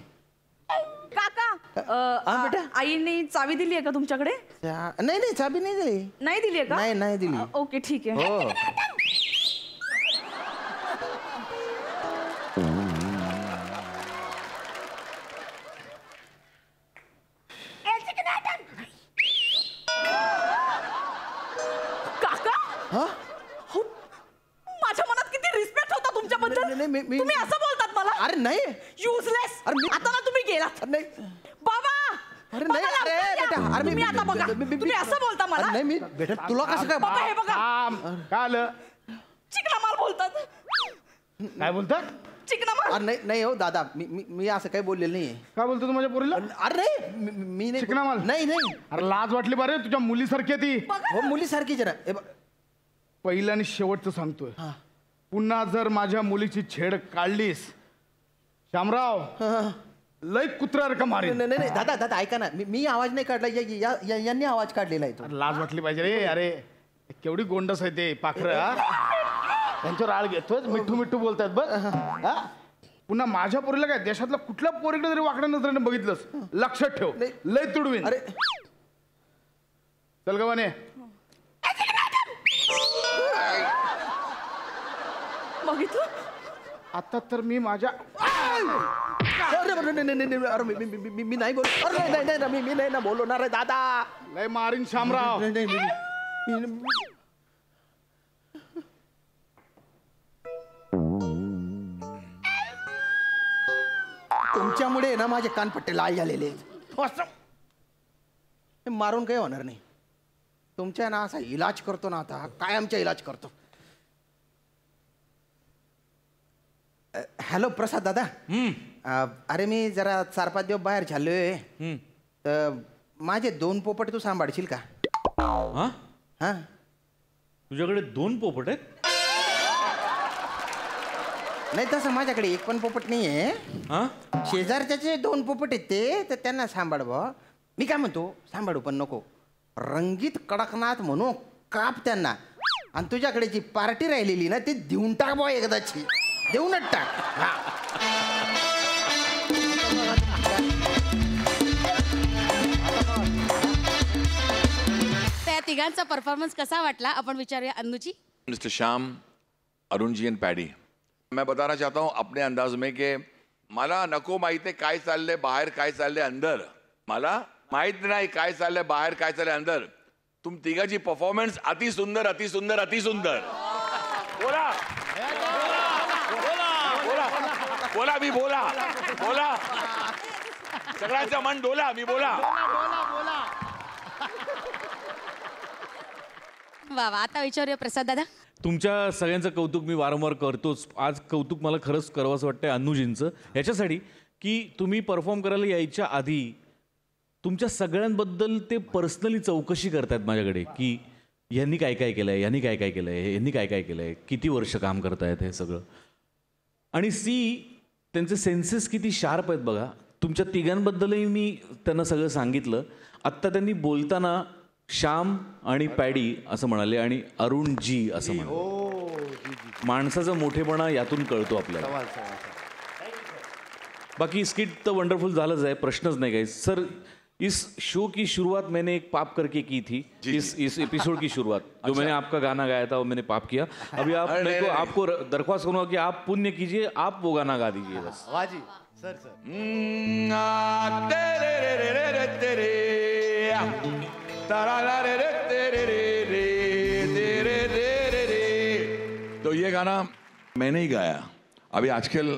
[SPEAKER 11] काका
[SPEAKER 7] बेटा?
[SPEAKER 11] आईने चावी दिली आहे का तुमच्याकडे?
[SPEAKER 7] नाही चाबी नाही दिली.
[SPEAKER 11] नाही दिली आहे का?
[SPEAKER 7] नाही दिली.
[SPEAKER 11] ओके ठीक आहे.
[SPEAKER 7] हो.
[SPEAKER 11] काका
[SPEAKER 7] हा?
[SPEAKER 11] हो, माझ्या मनात किती रिस्पेक्ट होता तुमच्याबद्दल.
[SPEAKER 7] नाही, मी-
[SPEAKER 11] तुम्ही असं बोलतात मला?
[SPEAKER 7] अरे नाही.
[SPEAKER 11] युजलेस.
[SPEAKER 7] अरे मी-
[SPEAKER 11] आता ना तुम्ही गेलात.
[SPEAKER 7] नाही.
[SPEAKER 11] बाबा
[SPEAKER 7] अरे
[SPEAKER 11] बाबा,
[SPEAKER 7] नाही.
[SPEAKER 11] लवकर
[SPEAKER 7] अरे
[SPEAKER 11] या.
[SPEAKER 7] बेटा, अरे
[SPEAKER 11] तुम्ही आता बघा, तुम्ही असं बोलता मला.
[SPEAKER 7] अरे नाही मी बेटा, तुला कसं काय?
[SPEAKER 11] बाबा हे बघा,
[SPEAKER 9] काय आलं?
[SPEAKER 11] चिकना माल बोलतात.
[SPEAKER 9] काय बोलतात?
[SPEAKER 11] चिकना माल.
[SPEAKER 7] अरे नाही हो दादा, मी असं काही बोललेलं नाहीये.
[SPEAKER 9] काय बोलतो तू माझ्या पोरीला?
[SPEAKER 7] अरे मी नाही.
[SPEAKER 9] चिकना माल?
[SPEAKER 7] नाही.
[SPEAKER 9] अरे लाज वाटली बरे, तुझ्या मुलीसारखी आहे ती.
[SPEAKER 7] हो मुलीसारखीच ना. हे बघ.
[SPEAKER 9] पहिलं आणि शेवटचं सांगतोय, पुन्हा जर माझ्या मुलीची छेड काढलीस, शामराव लय कुत्र्यासारखं मारेन.
[SPEAKER 7] नाही दादा ऐका ना, मी आवाज नाही काढला, यांनी आवाज काढलेला आहे तो.
[SPEAKER 9] अरे लाज वाटली पाहिजे रे. अरे केवढी गोंडस आहे ते पाखरं. त्यांच्यावर आळ घेतोय, मिठ्ठू बोलतात बघ. पुन्हा माझ्या पोरीला काय, देशातल्या कुठल्या पोरीकडे जरी वाकड्या नजरेने बघितलंस, लक्षात ठेव, लय तुडवीन.
[SPEAKER 7] अरे
[SPEAKER 9] चल गवाने.
[SPEAKER 11] बघितलं?
[SPEAKER 9] आता तर मी माझ्या
[SPEAKER 7] अरे मी नाही बोल. अरे नाही मी नाही बोलणार रे दादा.
[SPEAKER 9] लय मारीन शामराव.
[SPEAKER 7] तुमच्यामुळे ना माझे कानपट्टे लाल झालेले आहेत. मारून काही होणार नाही. तुमच्या ना असा इलाज करतो ना, आता कायमचा इलाज करतो. हॅलो प्रसाद दादा. अरे मी जरा 4-5 दिवस बाहेर झालोय, तर माझे 2 पोपट तू सांभाळशील का? हा
[SPEAKER 1] तुझ्याकडे 2 पोपट आहेत?
[SPEAKER 7] नाही तसं माझ्याकडे एक पण पोपट नाही आहे. शेजारच्याचे 2 पोपट आहेत ते, तर त्यांना सांभाळ बा. मी काय म्हणतो, सांभाळू पण नको, रंगीत कडकनाथ म्हणू काप त्यांना. आणि तुझ्याकडे जी पार्टी राहिलेली ना, ती देऊन टाक बा एकदाची. देऊनच टाक.
[SPEAKER 5] त्या तिघांचा परफॉर्मन्स कसा वाटला आपण विचारूया अन्नूची.
[SPEAKER 2] Mister Shyam, Arun ji end paddy, मैं बताना चाहता हूँ अपने अंदाज में कि मला नको माहिती आहे काय चाललंय बाहेर, काय चाललंय अंदर. मला माहित नाही काय चाललंय बाहेर, काय चाललंय अंदर. तुम तिघाची परफॉर्मन्स अति सुंदर, अति सुंदर, अति सुंदर. बोला बोला मी बोला बोला सगळ्यांचं मन डोला. मी बोला.
[SPEAKER 5] वा वा. आता विचारूया प्रसाद दादा.
[SPEAKER 1] तुमच्या सगळ्यांचं कौतुक मी वारंवार करतोच. आज कौतुक मला खरंच करावंसं वाटतंय अन्नूजींचं, याच्यासाठी की तुम्ही परफॉर्म करायला यायच्या आधी तुमच्या सगळ्यांबद्दल ते पर्सनली चौकशी करतायत माझ्याकडे, की यांनी काय काय केलंय, यांनी काय काय केलंय, यांनी काय काय केलंय, किती वर्ष काम करतायत हे सगळं. आणि त्यांचे सेन्सेस किती शार्प आहेत बघा. तुमच्या तिघांबद्दलही मी त्यांना सगळं सांगितलं. आत्ता त्यांनी बोलताना श्याम आणि पॅडी असं म्हणाले आणि अरुण जी असं म्हणाले. माणसाचा मोठेपणा यातून कळतो आपल्याला. बाकी स्किट तर वंडरफुल झालंच आहे, प्रश्नच नहीं गए सर. इस शो की शुरुआत मैंने एक पाप करके की थी. इस एपिसोड की शुरुआत जो मैंने आपका गाना गाया था वो मैंने पाप किया. अभी आप मेरे को आपको दरख्वास्त करूंगा कि आप पुण्य कीजिए, आप वो गाना गा दीजिए बस.
[SPEAKER 4] सर सर
[SPEAKER 2] तो ये गाना मैंने ही गाया. अभी आजकल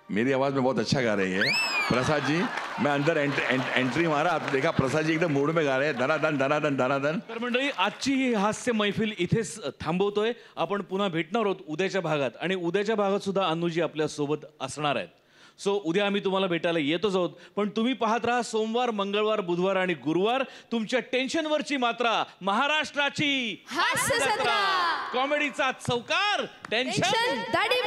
[SPEAKER 2] मेरी आवाज में बहुत अच्छा गा रही है प्रसाद जी. मैं अंदर एंट्री मारा, आप देखा प्रसाद जी एकदम मूड में गा रहे हैं. धनाधन धनाधन धनाधन.
[SPEAKER 1] तर मंडळी, आजची ही हास्य मैफिल इथेच थांबवतोय. आपण पुन्हा भेटणार आहोत उद्याच्या भागात, आणि उद्याच्या भागात सुद्धा अन्नूजी आपल्या सोबत असणार आहेत. सो उद्या आम्ही तुम्हाला भेटायला येतोच आहोत. पण तुम्ही पाहत राहा सोमवार, मंगळवार, बुधवार आणि गुरुवार तुमच्या टेन्शनवरची मात्रा, महाराष्ट्राची
[SPEAKER 3] हास्य जत्रा.
[SPEAKER 1] कॉमेडीचा चौकार, टेन्शन
[SPEAKER 3] दाढी